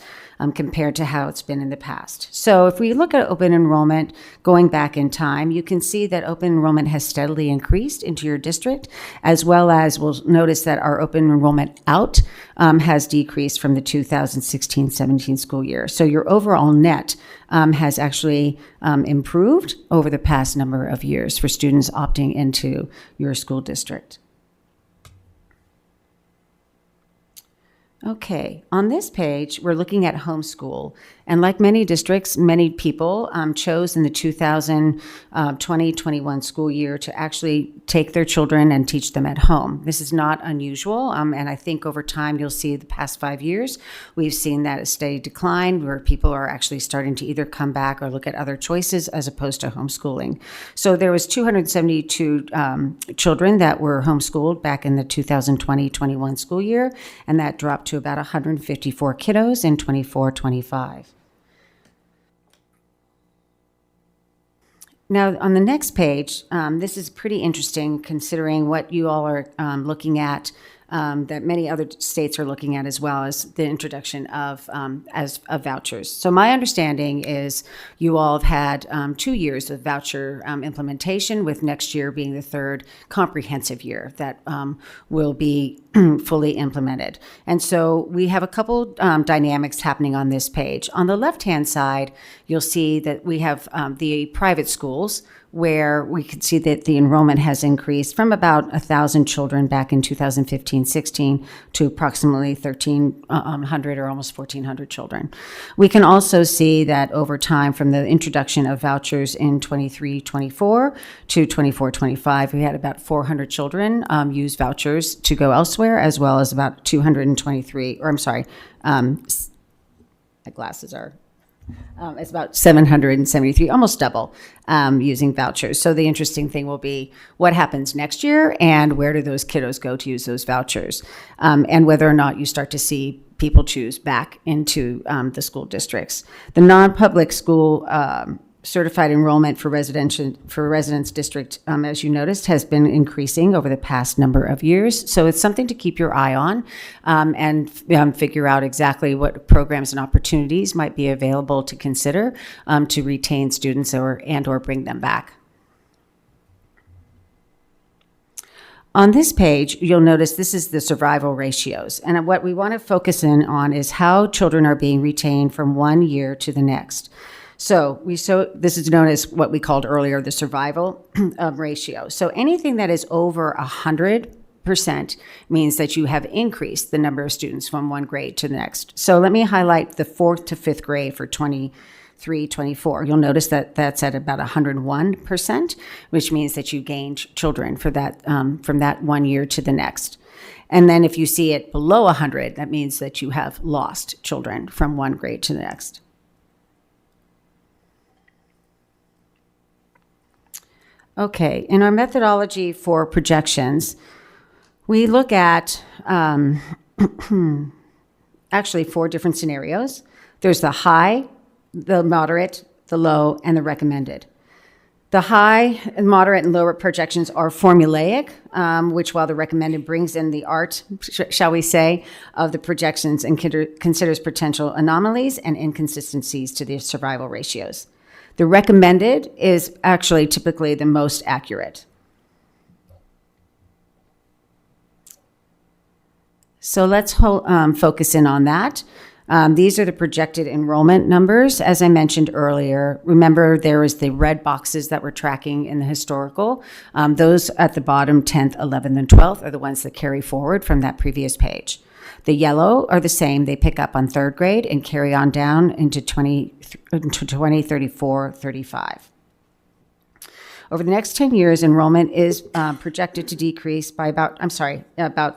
compared to how it's been in the past. So if we look at open enrollment going back in time, you can see that open enrollment has steadily increased into your district, as well as we'll notice that our open enrollment out has decreased from the 2016-17 school year. So your overall net has actually improved over the past number of years for students opting into your school district. Okay, on this page, we're looking at homeschool. And like many districts, many people chose in the 2020-21 school year to actually take their children and teach them at home. This is not unusual, and I think over time you'll see the past 5 years, we've seen that a steady decline where people are actually starting to either come back or look at other choices as opposed to homeschooling. So there was 272 children that were homeschooled back in the 2020-21 school year, and that dropped to about 154 kiddos in 24-25. Now, on the next page, this is pretty interesting considering what you all are looking at, that many other states are looking at, as well as the introduction of vouchers. So my understanding is you all have had 2 years of voucher implementation, with next year being the third comprehensive year that will be fully implemented. And so we have a couple dynamics happening on this page. On the left-hand side, you'll see that we have the private schools, where we can see that the enrollment has increased from about 1,000 children back in 2015-16 to approximately 1,300 or almost 1,400 children. We can also see that over time, from the introduction of vouchers in 23-24 to 24-25, we had about 400 children use vouchers to go elsewhere, as well as about 223, or I'm sorry, my glasses are it's about 773, almost double, using vouchers. So the interesting thing will be what happens next year and where do those kiddos go to use those vouchers, and whether or not you start to see people choose back into the school districts. The non-public school certified enrollment for residence district, as you noticed, has been increasing over the past number of years. So it's something to keep your eye on, and figure out exactly what programs and opportunities might be available to consider to retain students or bring them back. On this page, you'll notice this is the survival ratios. And what we want to focus in on is how children are being retained from 1 year to the next. So this is known as what we called earlier the survival ratio. So anything that is over 100% means that you have increased the number of students from one grade to the next. So let me highlight the 4th to 5th grade for 23-24. You'll notice that that's at about 101%, which means that you gained children for that from that 1 year to the next. And then if you see it below 100, that means that you have lost children from one grade to the next. Okay, in our methodology for projections, we look at actually 4 different scenarios. There's the high, the moderate, the low, and the recommended. The high, moderate, and lower projections are formulaic, which, while the recommended brings in the art, shall we say, of the projections and considers potential anomalies and inconsistencies to the survival ratios. The recommended is actually typically the most accurate. So let's focus in on that. These are the projected enrollment numbers. As I mentioned earlier, remember there was the red boxes that we're tracking in the historical. Those at the bottom, 10th, 11th, and 12th, are the ones that carry forward from that previous page. The yellow are the same. They pick up on 3rd grade and carry on down into 34, 35. Over the next 10 years, enrollment is projected to decrease by about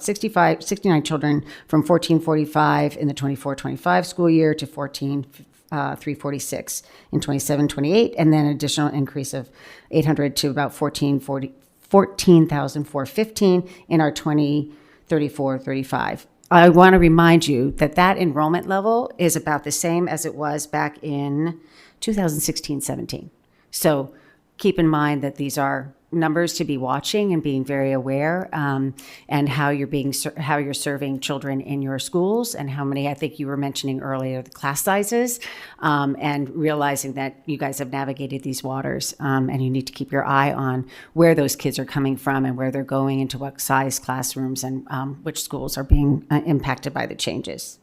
69 children from 1,445 in the 24-25 school year to 346 in 27-28, and then an additional increase of 800 to about 14,415 in our 34-35 I want to remind you that that enrollment level is about the same as it was back in 2016-17. So keep in mind that these are numbers to be watching and being very aware, and how you're serving children in your schools, and how many, I think you were mentioning earlier, the class sizes, and realizing that you guys have navigated these waters, and you need to keep your eye on where those kids are coming from and where they're going, into what size classrooms, and which schools are being impacted by the changes.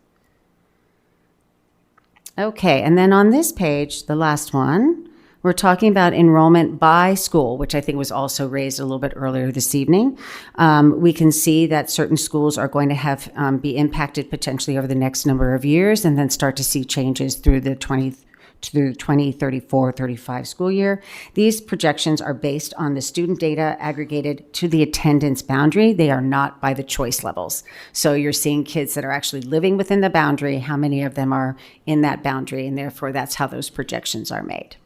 Okay, and then on this page, the last one, we're talking about enrollment by school, which I think was also raised a little bit earlier this evening. We can see that certain schools are going to have be impacted potentially over the next number of years, and then start to see changes through the 2034-35 school year. These projections are based on the student data aggregated to the attendance boundary. They are not by the choice levels. So you're seeing kids that are actually living within the boundary, how many of them are in that boundary, and therefore that's how those projections are made.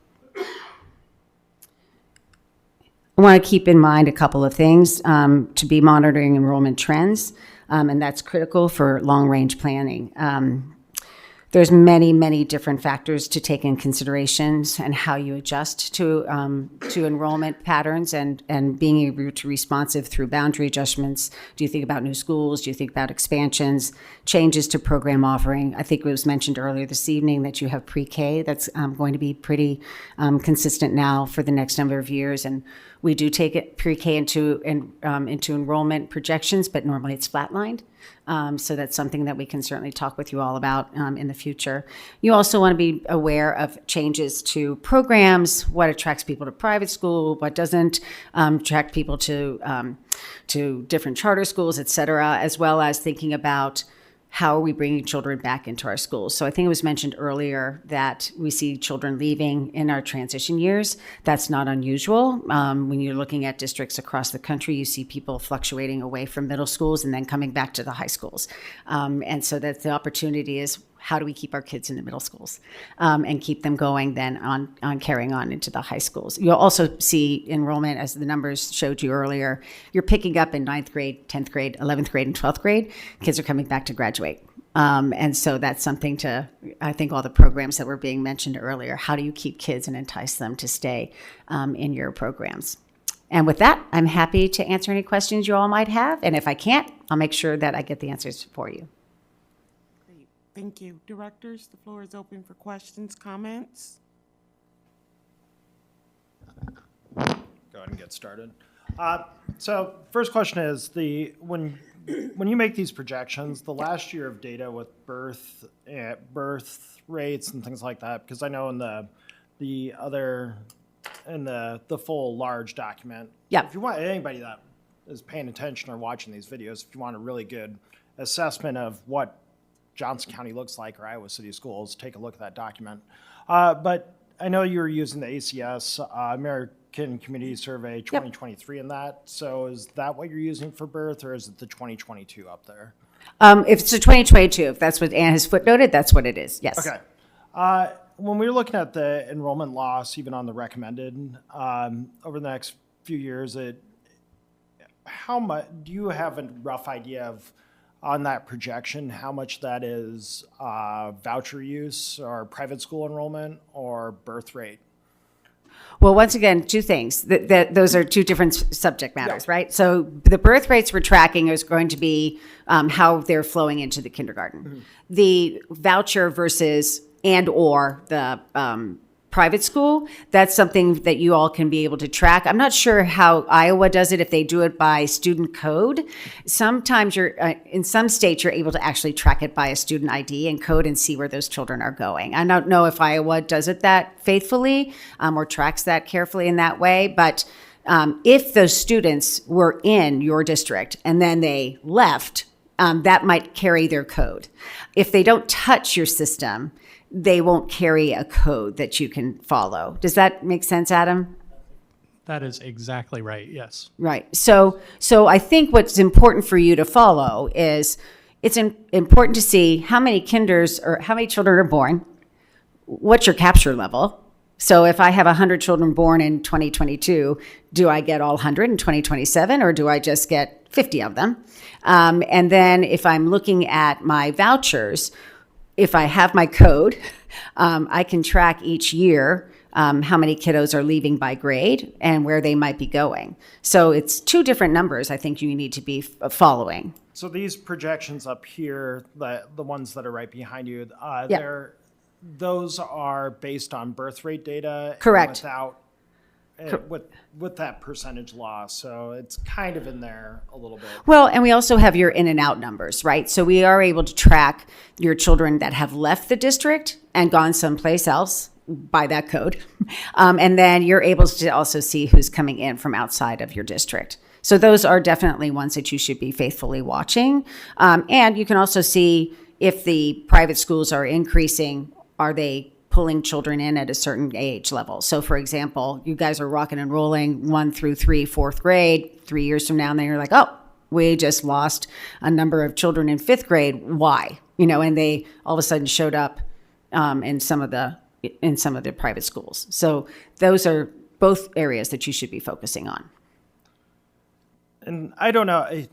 I want to keep in mind a couple of things to be monitoring enrollment trends, and that's critical for long-range planning. There's many, many different factors to take in considerations, and how you adjust to enrollment patterns, and being able to responsive through boundary adjustments. Do you think about new schools? Do you think about expansions, changes to program offering? I think it was mentioned earlier this evening that you have pre-K that's going to be pretty consistent now for the next number of years, and we do take it pre-K into enrollment projections, but normally it's flatlined. So that's something that we can certainly talk with you all about in the future. You also want to be aware of changes to programs, what attracts people to private school, what doesn't, attract people to different charter schools, et cetera, as well as thinking about how are we bringing children back into our schools. So I think it was mentioned earlier that we see children leaving in our transition years. That's not unusual. When you're looking at districts across the country, you see people fluctuating away from middle schools and then coming back to the high schools. And so that's the opportunity is, how do we keep our kids in the middle schools and keep them going then on carrying on into the high schools? You'll also see enrollment, as the numbers showed you earlier. You're picking up in 9th grade, 10th grade, 11th grade, and 12th grade. Kids are coming back to graduate. And so that's something to, I think all the programs that were being mentioned earlier, how do you keep kids and entice them to stay in your programs? And with that, I'm happy to answer any questions you all might have. And if I can't, I'll make sure that I get the answers for you. Thank you. Directors, the floor is open for questions, comments. Go ahead and get started. So first question is, when you make these projections, the last year of data with birth rates and things like that, because I know in the full large document, Yeah. if you want anybody that is paying attention or watching these videos, if you want a really good assessment of what Johnson County looks like, or Iowa City Schools, take a look at that document. But I know you were using the ACS, American Community Survey 2023 in that. So is that what you're using for birth, or is it the 2022 up there? If it's a 2022, if that's what Ann has footnoted, that's what it is, yes. Okay. When we were looking at the enrollment loss, even on the recommended, over the next few years, how much, do you have a rough idea of, on that projection, how much that is voucher use or private school enrollment or birth rate? Well, once again, two things. Those are two different subject matters, right? So the birth rates we're tracking is going to be how they're flowing into the kindergarten. Mm-hmm. The voucher versus and/or the private school, that's something that you all can be able to track. I'm not sure how Iowa does it, if they do it by student code. Sometimes in some states, you're able to actually track it by a student ID and code and see where those children are going. I don't know if Iowa does it that faithfully or tracks that carefully in that way, but if those students were in your district and then they left, that might carry their code. If they don't touch your system, they won't carry a code that you can follow. Does that make sense, Adam? That is exactly right, yes. Right. So I think what's important for you to follow is it's important to see how many kinders or how many children are born, what's your capture level, So if I have 100 children born in 2022, do I get all 100 in 2027, or do I just get 50 of them? And then if I'm looking at my vouchers, if I have my code, I can track each year how many kiddos are leaving by grade and where they might be going. So it's two different numbers I think you need to be following. So these projections up here, the ones that are right behind you, Yeah. those are based on birth rate data. and Correct. Without, with that percentage loss, so it's kind of in there a little bit. Well, and we also have your in and out numbers, right? So we are able to track your children that have left the district and gone someplace else by that code. And then you're able to also see who's coming in from outside of your district. So those are definitely ones that you should be faithfully watching. And you can also see if the private schools are increasing, are they pulling children in at a certain age level? So for example, you guys are rocking and rolling 1 through 3, fourth grade, 3 years from now, and then you're like, oh, we just lost a number of children in 5th grade. Why? And they all of a sudden showed up in some of the private schools. So those are both areas that you should be focusing on. And I don't know,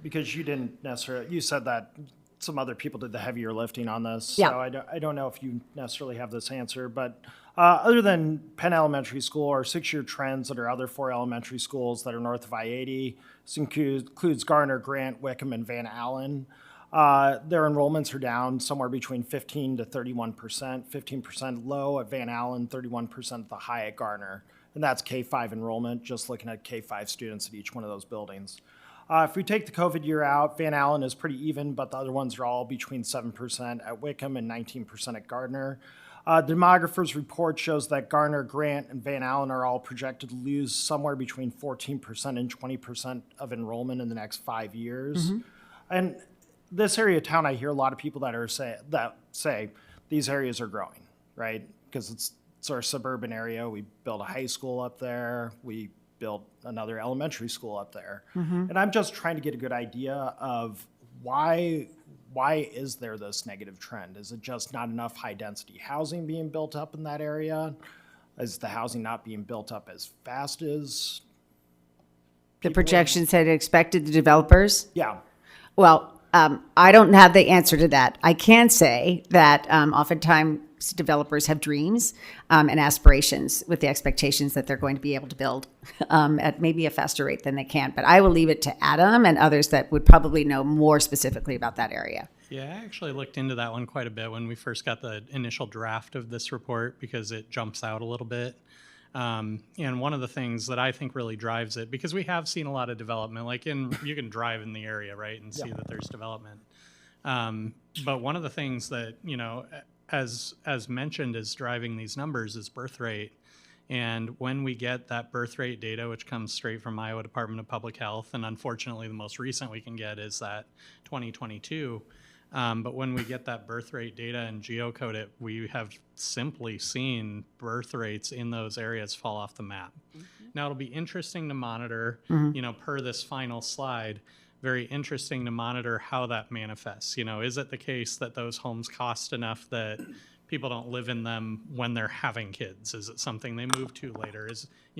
because you didn't necessarily, you said that some other people did the heavier lifting on this. Yeah. So I don't know if you necessarily have this answer, but other than Penn Elementary School or 6-year trends that are other 4 elementary schools that are north of I-80, this includes Garner, Grant, Wickham, and Van Allen. Their enrollments are down somewhere between 15 to 31%, 15% low at Van Allen, 31% the high at Garner. And that's K-5 enrollment, just looking at K-5 students at each one of those buildings. If we take the COVID year out, Van Allen is pretty even, but the other ones are all between 7% at Wickham and 19% at Gardner. Demographer's report shows that Garner, Grant, and Van Allen are all projected to lose somewhere between 14% and 20% of enrollment in the next 5 years. And this area of town, I hear a lot of people that say these areas are growing, right? Because it's our suburban area. We built a high school up there. We built another elementary school up there. And I'm just trying to get a good idea of why is there this negative trend? Is it just not enough high density housing being built up in that area? Is the housing not being built up as fast as The projections had expected the developers? Yeah. Well, I don't have the answer to that. I can say that oftentimes developers have dreams and aspirations with the expectations that they're going to be able to build at maybe a faster rate than they can. But I will leave it to Adam and others that would probably know more specifically about that area. Yeah, I actually looked into that one quite a bit when we first got the initial draft of this report because it jumps out a little bit. And one of the things that I think really drives it, because we have seen a lot of development, like you can drive in the area, right, and see that there's development. But one of the things that, as mentioned is driving these numbers is birth rate. And when we get that birth rate data, which comes straight from Iowa Department of Public Health, and unfortunately the most recent we can get is that 2022. But when we get that birth rate data and geocode it, we have simply seen birth rates in those areas fall off the map. Now it'll be interesting to monitor, per this final slide, very interesting to monitor how that manifests. Is it the case that those homes cost enough that people don't live in them when they're having kids? Is it something they move to later?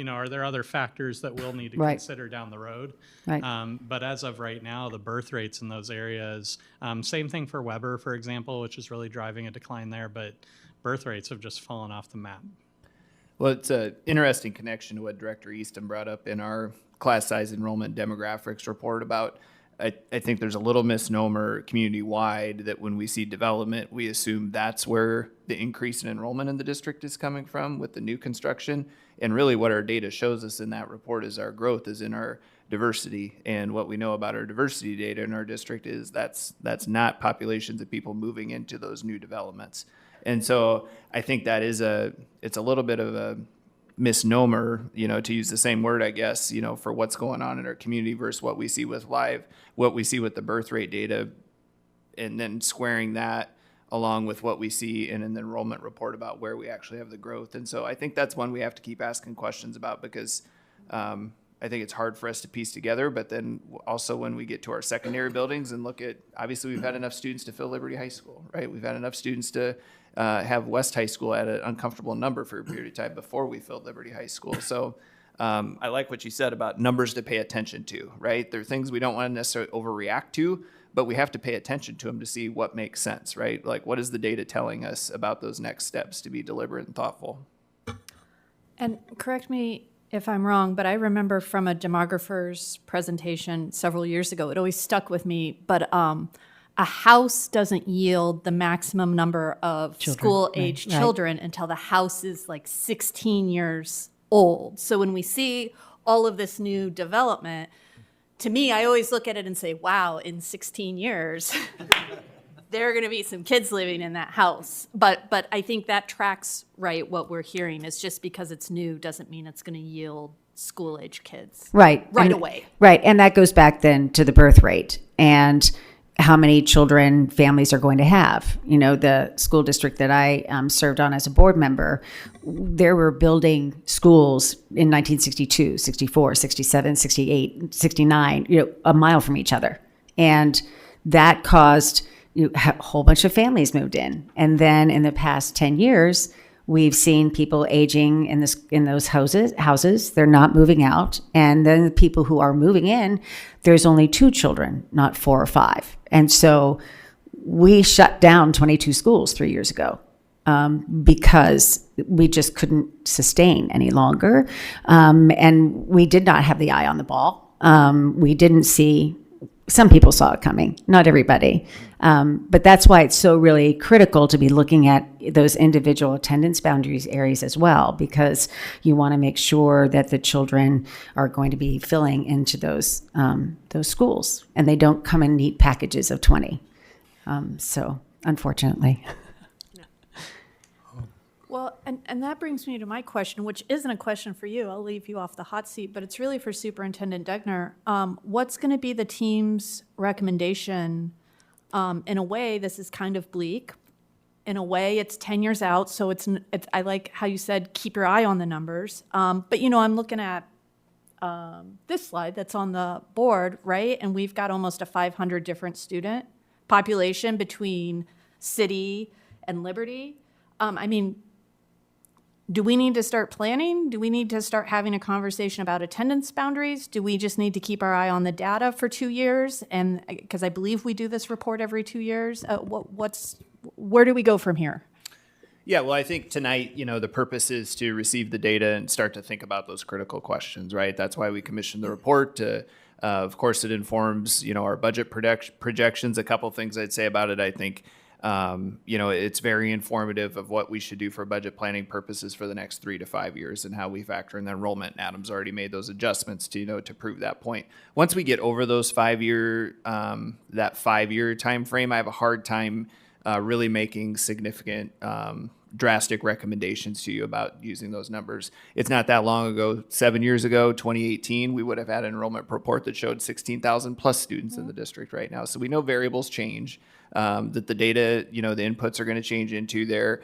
Are there other factors that we'll need to consider down the road? Right. But as of right now, the birth rates in those areas, same thing for Weber, for example, which is really driving a decline there, but birth rates have just fallen off the map. Well, it's an interesting connection to what Director Easton brought up in our class size enrollment demographics report about. I think there's a little misnomer community-wide that when we see development, we assume that's where the increase in enrollment in the district is coming from with the new construction. And really what our data shows us in that report is our growth is in our diversity. And what we know about our diversity data in our district is that's not populations of people moving into those new developments. And so I think that it's a little bit of a misnomer, to use the same word, I guess, for what's going on in our community versus what we see with the birth rate data, and then squaring that along with what we see in an enrollment report about where we actually have the growth. And so I think that's one we have to keep asking questions about because I think it's hard for us to piece together, but then also when we get to our secondary buildings and look at, obviously we've had enough students to fill Liberty High School, right? We've had enough students to have West High School at an uncomfortable number for a period of time before we filled Liberty High School. So I like what you said about numbers to pay attention to, right? There are things we don't want to necessarily overreact to, but we have to pay attention to them to see what makes sense, right? Like, what is the data telling us about those next steps to be deliberate and thoughtful? And correct me if I'm wrong, but I remember from a demographer's presentation several years ago, it always stuck with me, but a house doesn't yield the maximum number of school-age children until the house is like 16 years old. So when we see all of this new development, to me, I always look at it and say, wow, in 16 years, there are going to be some kids living in that house. But I think that tracks right what we're hearing is just because it's new doesn't mean it's going to yield school-age kids Right. right And- away. Right. And that goes back then to the birth rate and how many children families are going to have. You know, the school district that I served on as a board member, there were building schools in 1962, 64, 67, 68, 69, you know, a mile from each other. And that caused a whole bunch of families moved in. And then in the past 10 years, we've seen people aging in those houses. They're not moving out. And then the people who are moving in, there's only 2 children, not 4 or 5. And so we shut down 22 schools 3 years ago because we just couldn't sustain any longer. And we did not have the eye on the ball. We didn't see. Some people saw it coming, not everybody. But that's why it's so really critical to be looking at those individual attendance boundaries areas as well, because you want to make sure that the children are going to be filling into those schools and they don't come in neat packages of 20. So unfortunately. Well, and that brings me to my question, which isn't a question for you. I'll leave you off the hot seat, but it's really for Superintendent Degner. What's going to be the team's recommendation? In a way, this is kind of bleak. In a way, it's 10 years out, so it's. I like how you said keep your eye on the numbers. But you know, I'm looking at this slide that's on the board, right? And we've got almost a 500 different student population between city and Liberty. I mean, do we need to start planning? Do we need to start having a conversation about attendance boundaries? Do we just need to keep our eye on the data for 2 years? And because I believe we do this report every 2 years, where do we go from here? Yeah, well, I think tonight, you know, the purpose is to receive the data and start to think about those critical questions, right? That's why we commissioned the report. Of course, it informs, you know, our budget projections. A couple things I'd say about it, I think. You know, it's very informative of what we should do for budget planning purposes for the next 3 to 5 years and how we factor in the enrollment. Adam's already made those adjustments to, you know, to prove that point. Once we get over those 5-year, that 5-year time frame, I have a hard time really making significant drastic recommendations to you about using those numbers. It's not that long ago, 7 years ago, 2018, we would have had an enrollment report that showed 16,000 plus students in the district right now. So we know variables change. That the data, you know, the inputs are going to change into there.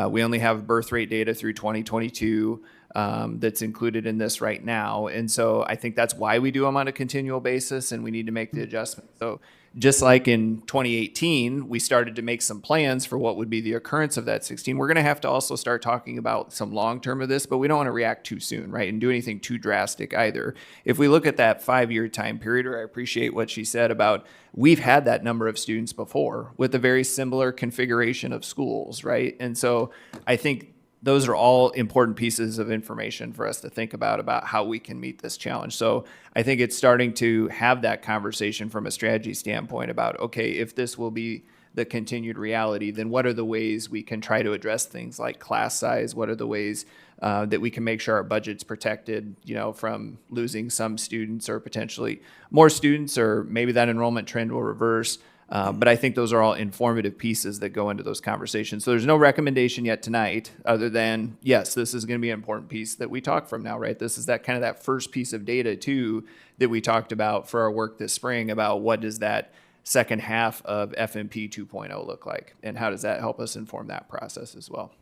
We only have birth rate data through 2022 that's included in this right now. And so I think that's why we do them on a continual basis and we need to make the adjustment. So just like in 2018, we started to make some plans for what would be the occurrence of that 16. We're going to have to also start talking about some long-term of this, but we don't want to react too soon, right? And do anything too drastic either. If we look at that 5-year time period, or I appreciate what she said about we've had that number of students before with a very similar configuration of schools, right? And so I think those are all important pieces of information for us to think about how we can meet this challenge. So I think it's starting to have that conversation from a strategy standpoint about, okay, if this will be the continued reality, then what are the ways we can try to address things like class size? What are the ways that we can make sure our budget's protected, you know, from losing some students or potentially more students, or maybe that enrollment trend will reverse. But I think those are all informative pieces that go into those conversations. So there's no recommendation yet tonight other than, yes, this is going to be an important piece that we talk from now, right? This is that kind of that first piece of data too that we talked about for our work this spring about what does that second half of FMP 2.0 look like and how does that help us inform that process as well.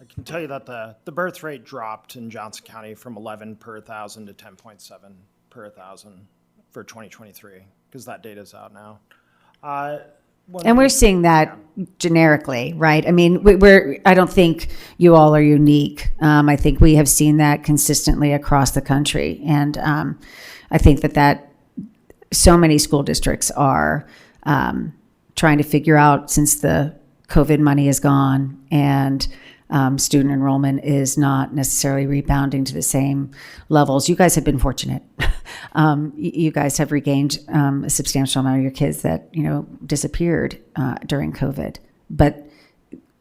I can tell you that the birth rate dropped in Johnson County from 11 per 1,000 to 10.7 per 1,000 for 2023. Because that data's out now. And we're seeing that generically, right? I mean, I don't think you all are unique. I think we have seen that consistently across the country. And I think that so many school districts are trying to figure out, since the COVID money is gone and student enrollment is not necessarily rebounding to the same levels. You guys have been fortunate. You guys have regained a substantial amount of your kids that, disappeared during COVID. But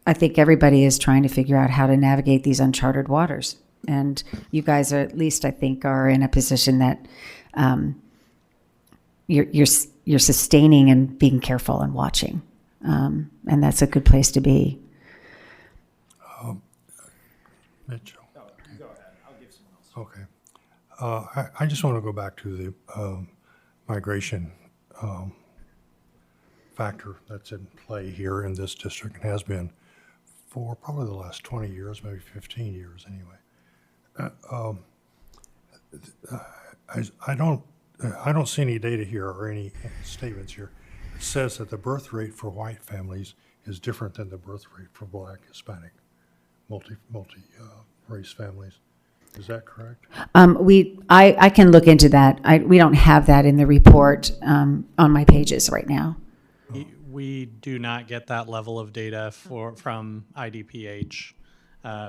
I think everybody is trying to figure out how to navigate these uncharted waters. And you guys are, at least I think, are in a position that you're sustaining and being careful and watching. And that's a good place to be. Mitchell. Go ahead. I'll give someone else. Okay. I just want to go back to the migration factor that's in play here in this district and has been for probably the last 20 years, maybe 15 years anyway. I don't see any data here or any statements here. It says that the birth rate for white families is different than the birth rate for Black, Hispanic, multi-race families. Is that correct? I can look into that. We don't have that in the report on my pages right now. We do not get that level of data from IDPH.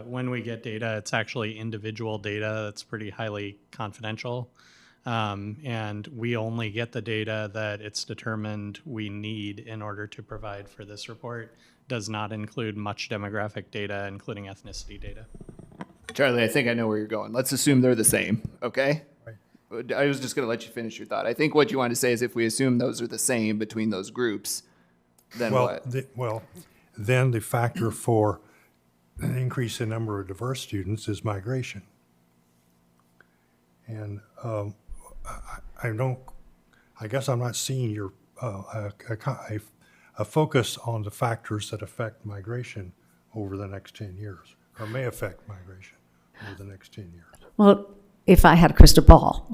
When we get data, it's actually individual data that's pretty highly confidential. And we only get the data that it's determined we need in order to provide for this report. Does not include much demographic data, including ethnicity data. Charlie, I think I know where you're going. Let's assume they're the same, okay? Right. I was just going to let you finish your thought. I think what you want to say is if we assume those are the same between those groups, then what? Then the factor for an increase in number of diverse students is migration. And I guess I'm not seeing your a focus on the factors that affect migration over the next 10 years, or may affect migration over the next 10 years. Well, if I had a crystal ball,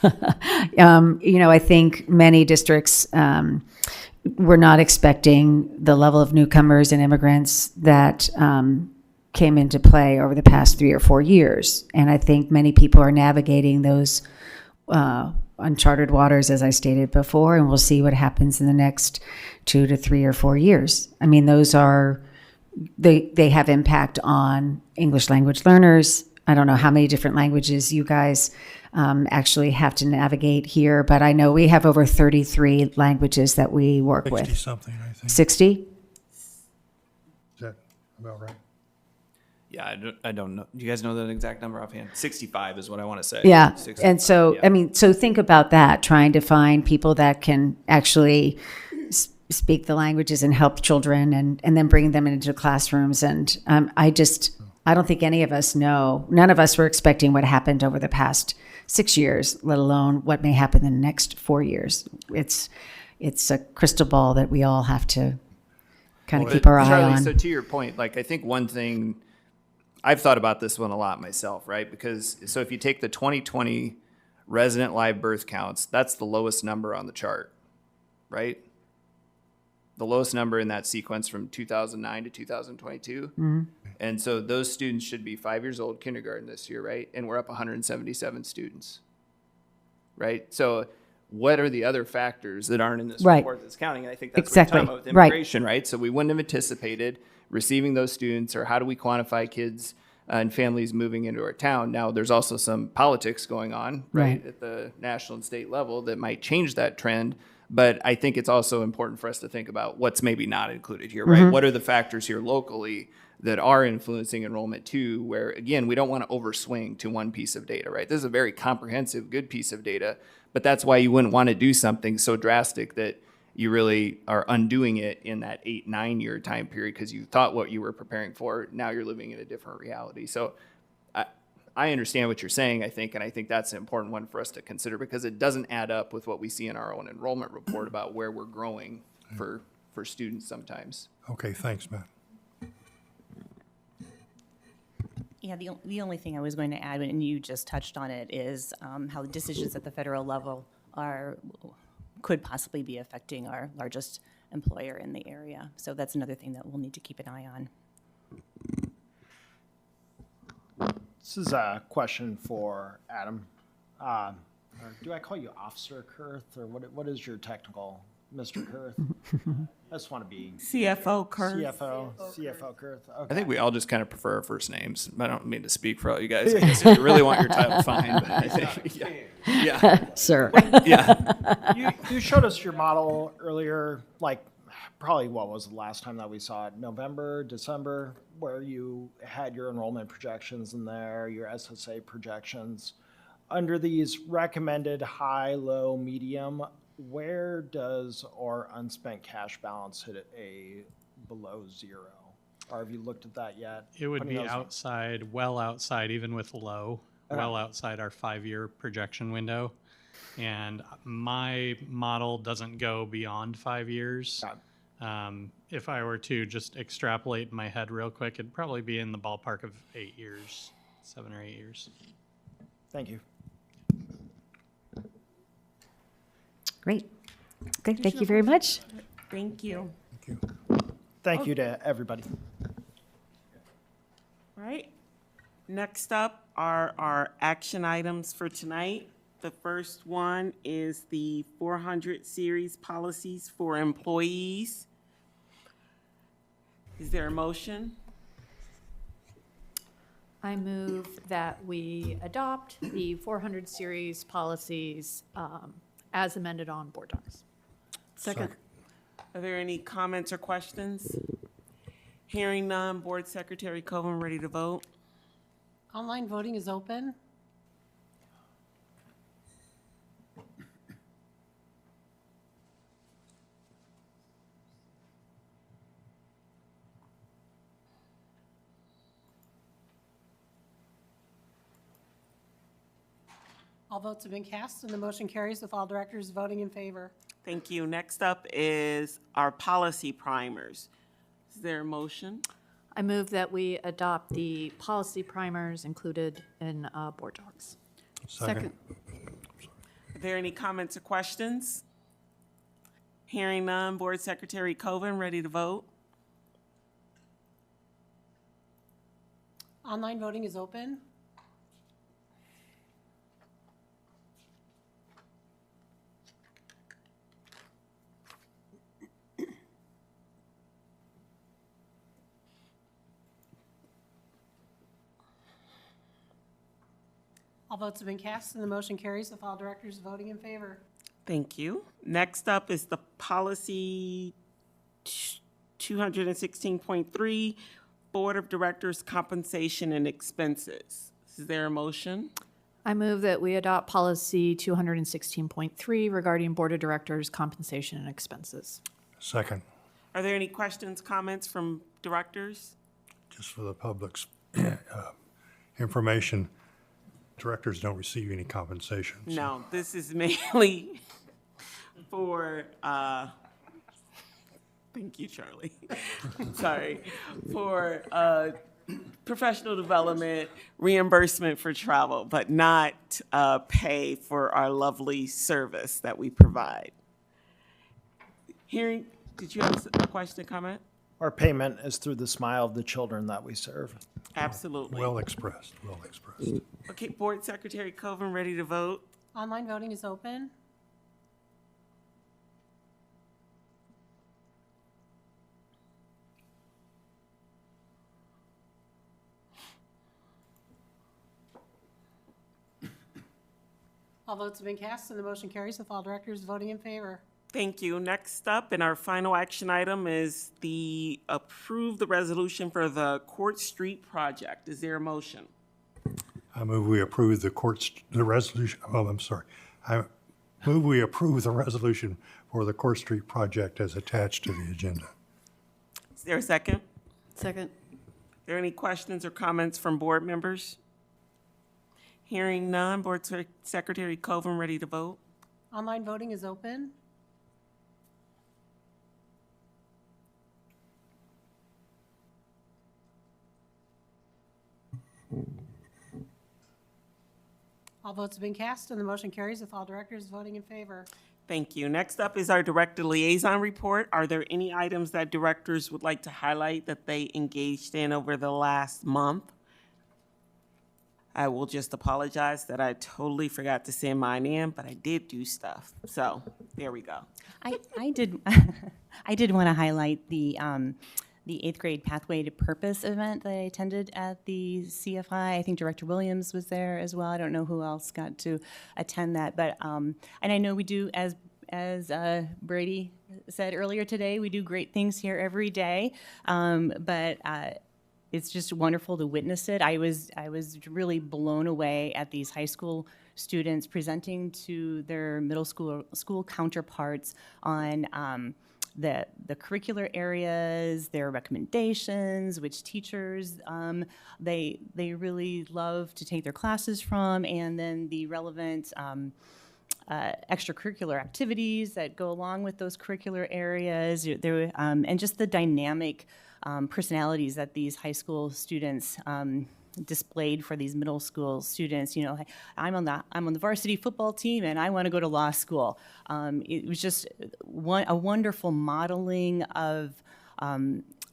I think many districts were not expecting the level of newcomers and immigrants that came into play over the past 3 or 4 years. And I think many people are navigating those uncharted waters, as I stated before, and we'll see what happens in the next 2 to 3 or 4 years. I mean, they have impact on English language learners. I don't know how many different languages you guys actually have to navigate here, but I know we have over 33 languages that we work with. 60-something, I think. 60? Is that about right? Yeah, I don't know. Do you guys know the exact number offhand? 65 is what I want to say. Yeah. 65, And so, yeah. so think about that, trying to find people that can actually speak the languages and help children and then bring them into classrooms. And I don't think any of us know. None of us were expecting what happened over the past 6 years, let alone what may happen in the next 4 years. It's a crystal ball that we all have to kind of keep our eye Charlie, on. so to your point, I think one thing, I've thought about this one a lot myself, right? Because, so if you take the 2020 resident live birth counts, that's the lowest number on the chart, right? The lowest number in that sequence from 2009 to 2022. Mm-hmm. And so those students should be 5 years old, kindergarten this year, right? And we're up 177 students, right? So what are the other factors that aren't in this report that's counting? And I think that's exactly. what you're talking about with immigration, right? So we wouldn't have anticipated receiving those students, or how do we quantify kids and families moving into our town? Now, there's also some politics going on, right, at the national and state level that might change that trend. But I think it's also important for us to think about what's maybe not included here, right? Mm-hmm. What are the factors here locally that are influencing enrollment too, where, again, we don't want to overswing to one piece of data, right? This is a very comprehensive, good piece of data, but that's why you wouldn't want to do something so drastic that you really are undoing it in that 8-9 year time period because you thought what you were preparing for, now you're living in a different reality. So I understand what you're saying, I think, and I think that's an important one for us to consider because it doesn't add up with what we see in our own enrollment report about where we're growing for students sometimes. Okay, thanks, Matt. Yeah, the only thing I was going to add, and you just touched on it, is how the decisions at the federal level could possibly be affecting our largest employer in the area. So that's another thing that we'll need to keep an eye on. This is a question for Adam. Or do I call you Officer Kurth, or what is your technical, Mr. Kurth? I just want to be CFO Kurth. CFO Kurth. Okay. I think we all just kind of prefer our first names. I don't mean to speak for all you guys. I guess if you really want your title, fine. But I think, yeah. Sir. Yeah. You showed us your model earlier, like probably what was the last time that we saw it? November, December, where you had your enrollment projections in there, your SSA projections. Under these recommended high, low, medium, where does our unspent cash balance hit a below zero? Or have you looked at that yet? It would Putting be those- outside, well outside, even with low, well outside our 5-year projection window. And my model doesn't go beyond 5 years. If I were to just extrapolate in my head real quick, it'd probably be in the ballpark of 8 years, 7 or 8 years. Thank you. Great. Okay, thank you very much. Thank you. Thank you to everybody. All right. Next up are our action items for tonight. The first one is the 400 series policies for employees. Is there a motion? I move that we adopt the 400 series policies as amended on board docs. Second. Are there any comments or questions? Hearing none, Board Secretary Coven, ready to vote? Online voting is open. All votes have been cast, and the motion carries with all directors voting in favor. Thank you. Next up is our policy primers. Is there a motion? I move that we adopt the policy primers included in board docs. Second. Are there any comments or questions? Hearing none, Board Secretary Coven, ready to vote? Online voting is open. All votes have been cast, and the motion carries with all directors voting in favor. Thank you. Next up is the policy 216.3, Board of Directors Compensation and Expenses. Is there a motion? I move that we adopt policy 216.3 regarding board of directors compensation and expenses. Second, Are there any questions, comments from directors? just for the public's information, directors don't receive any compensation. so- No, this is mainly for, thank you, Charlie. Sorry, for professional development, reimbursement for travel, but not pay for our lovely service that we provide. Hearing, did you have a question, comment? Our payment is through the smile of the children that we serve. Absolutely. Well expressed, well expressed. Okay, Board Secretary Coven, ready to vote? Online voting is open. All votes have been cast, and the motion carries with all directors voting in favor. Thank you. Next up, and our final action item is the approve the resolution for the Court Street project. Is there a motion? I move we approve the resolution, oh, I'm sorry. I move we approve the resolution for the Court Street project as attached to the agenda. Is there a second? Second. Are there any questions or comments from board members? Hearing none, Board Secretary Coven, ready to vote? Online voting is open. All votes have been cast, and the motion carries with all directors voting in favor. Thank you. Next up is our director liaison report. Are there any items that directors would like to highlight that they engaged in over the last month? I will just apologize that I totally forgot to send mine in, but I did do stuff. So there we go. I did I did want to highlight the 8th grade Pathway to Purpose event that I attended at the CFI. I think Director Williams was there as well. I don't know who else got to attend that, but and I know we do, as Brady said earlier today, we do great things here every day, but it's just wonderful to witness it. I was really blown away at these high school students presenting to their middle school counterparts on the curricular areas, their recommendations, which teachers they really love to take their classes from, and then the relevant extracurricular activities that go along with those curricular areas, and just the dynamic personalities that these high school students displayed for these middle school students. You know, I'm on the varsity football team and I want to go to law school. It was just a wonderful modeling of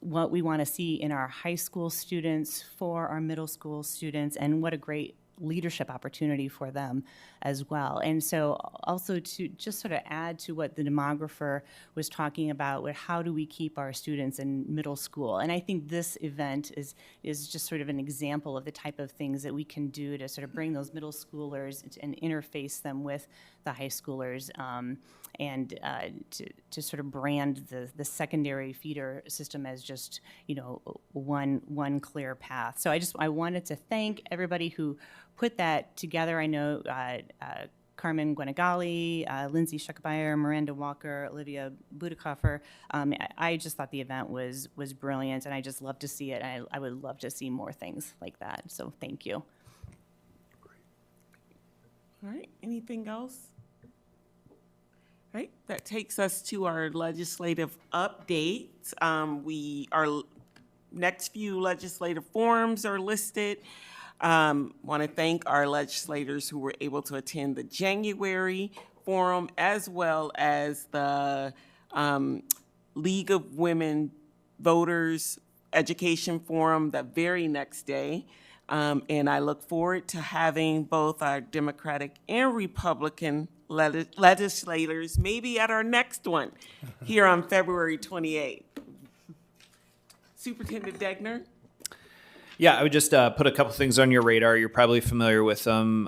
what we want to see in our high school students for our middle school students, and what a great leadership opportunity for them as well. And so also to just sort of add to what the demographer was talking about, with how do we keep our students in middle school? And I think this event is just sort of an example of the type of things that we can do to sort of bring those middle schoolers and interface them with the high schoolers, and to sort of brand the secondary feeder system as just, you know, one clear path. So I wanted to thank everybody who put that together. I know Carmen Guenagali, Lindsay Schuckbeyer, Miranda Walker, Olivia Budekoffer. I just thought the event was brilliant, and I just love to see it. I would love to see more things like that. So thank you. All right, anything else? All right, that takes us to our legislative updates. Our next few legislative forums are listed. Want to thank our legislators who were able to attend the January forum, as well as the League of Women Voters Education Forum the very next day. And I look forward to having both our Democratic and Republican legislators maybe at our next one here on February 28th. Superintendent Degner? Yeah, I would just put a couple things on your radar. You're probably familiar with them,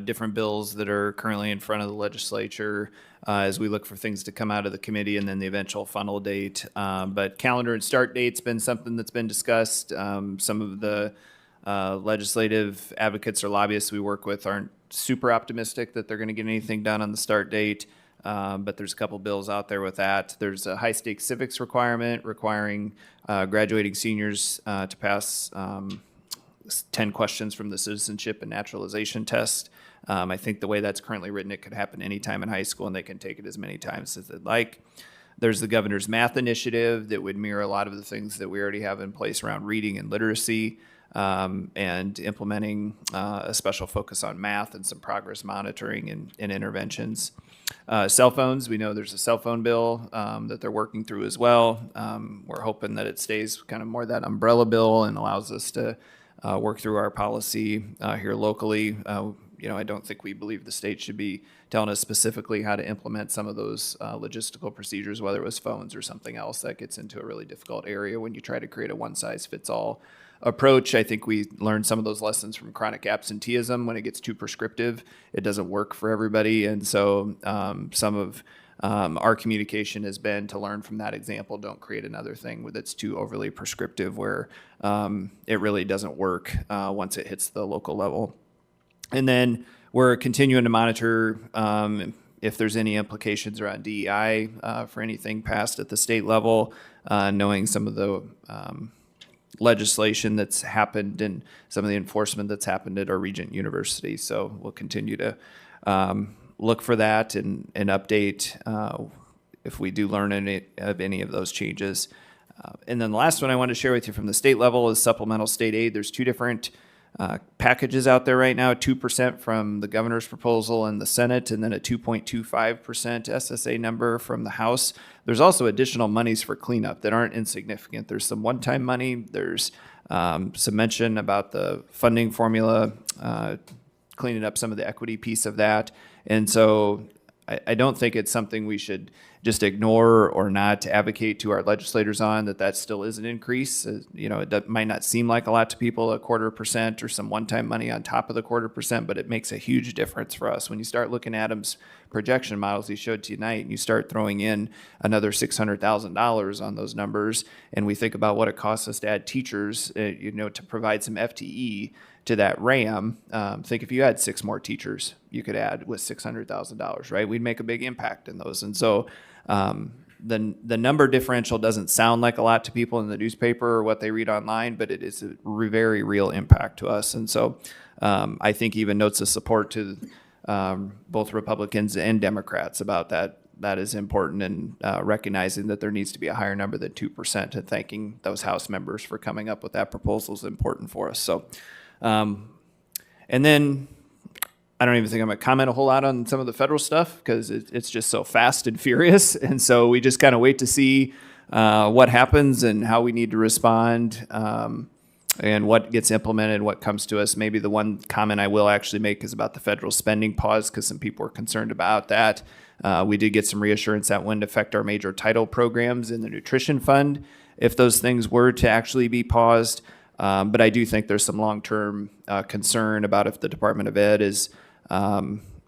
different bills that are currently in front of the legislature as we look for things to come out of the committee and then the eventual funnel date. But calendar and start date's been something that's been discussed. Some of the legislative advocates or lobbyists we work with aren't super optimistic that they're going to get anything done on the start date. But there's a couple bills out there with that. There's a high-stakes civics requirement requiring graduating seniors to pass 10 questions from the citizenship and naturalization test. I think the way that's currently written, it could happen anytime in high school, and they can take it as many times as they'd like. There's the governor's math initiative that would mirror a lot of the things that we already have in place around reading and literacy, and implementing a special focus on math and some progress monitoring and interventions. Cell phones, we know there's a cell phone bill that they're working through as well. We're hoping that it stays kind of more that umbrella bill and allows us to work through our policy here locally. I don't think we believe the state should be telling us specifically how to implement some of those logistical procedures, whether it was phones or something else. That gets into a really difficult area when you try to create a one-size-fits-all approach. I think we learned some of those lessons from chronic absenteeism. When it gets too prescriptive, it doesn't work for everybody. And so some of our communication has been to learn from that example. Don't create another thing that's too overly prescriptive where it really doesn't work once it hits the local level. And then we're continuing to monitor if there's any implications around DEI for anything passed at the state level, knowing some of the legislation that's happened and some of the enforcement that's happened at our Regent University. So we'll continue to look for that and update if we do learn any of those changes. And then the last one I want to share with you from the state level is supplemental state aid. There's two different packages out there right now, 2% from the governor's proposal in the Senate, and then a 2.25% SSA number from the House. There's also additional monies for cleanup that aren't insignificant. There's some one-time money. There's some mention about the funding formula, cleaning up some of the equity piece of that. And so I don't think it's something we should just ignore or not advocate to our legislators on, that still is an increase. It might not seem like a lot to people, 0.25% or some one-time money on top of the 0.25%, but it makes a huge difference for us. When you start looking at Adam's projection models he showed tonight, and you start throwing in another $600,000 on those numbers, and we think about what it costs us to add teachers, to provide some FTE to that RAM, think if you had 6 more teachers you could add with $600,000, right? We'd make a big impact in those. And so the number differential doesn't sound like a lot to people in the newspaper or what they read online, but it is a very real impact to us. And so I think even notes of support to both Republicans and Democrats about that is important, and recognizing that there needs to be a higher number than 2%, and thanking those House members for coming up with that proposal is important for us. So, and then I don't even think I'm gonna comment a whole lot on some of the federal stuff, because it's just so fast and furious. And so we just kind of wait to see what happens and how we need to respond, and what gets implemented, what comes to us. Maybe the one comment I will actually make is about the federal spending pause, because some people are concerned about that. We did get some reassurance that wouldn't affect our major title programs in the nutrition fund if those things were to actually be paused. But I do think there's some long-term concern about if the Department of Ed is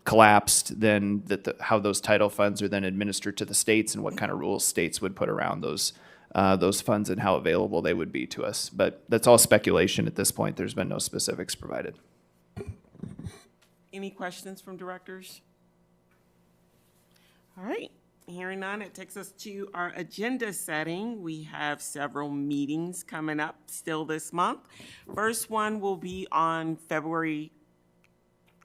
collapsed, then how those title funds are then administered to the states, and what kind of rules states would put around those funds and how available they would be to us. But that's all speculation at this point. There's been no specifics provided. Any questions from directors? All right, hearing none, it takes us to our agenda setting. We have several meetings coming up still this month. First one will be on February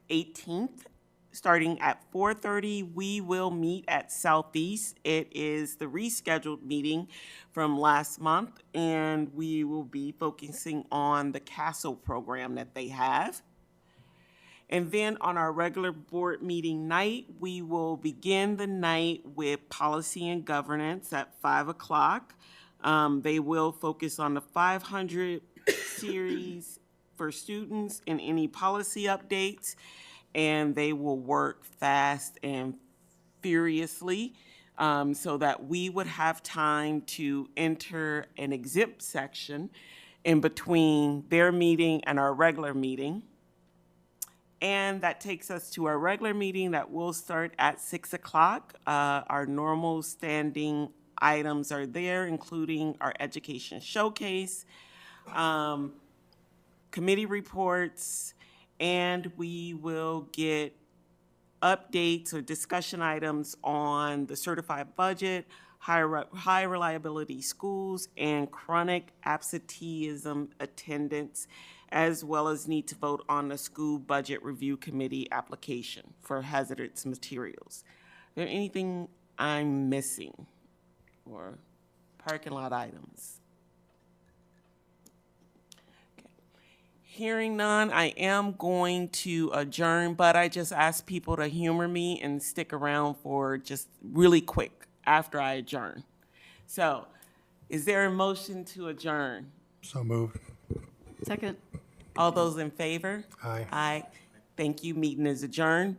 18th, starting at 4:30. We will meet at Southeast. It is the rescheduled meeting from last month, and we will be focusing on the CASEL program that they have. And then on our regular board meeting night, we will begin the night with policy and governance at 5 o'clock. They will focus on the 500 series for students and any policy updates, and they will work fast and furiously so that we would have time to enter an exempt section in between their meeting and our regular meeting. And that takes us to our regular meeting that will start at 6 o'clock. Our normal standing items are there, including our education showcase, committee reports, and we will get updates or discussion items on the certified budget, high reliability schools, and chronic absenteeism attendance, as well as need to vote on the school budget review committee application for hazardous materials. Is there anything I'm missing, or parking lot items? Okay. Hearing none, I am going to adjourn, but I just ask people to humor me and stick around for just really quick after I adjourn. So, is there a motion to adjourn? So moved. Second. All those in favor? Aye. Aye. Thank you. Meeting is adjourned.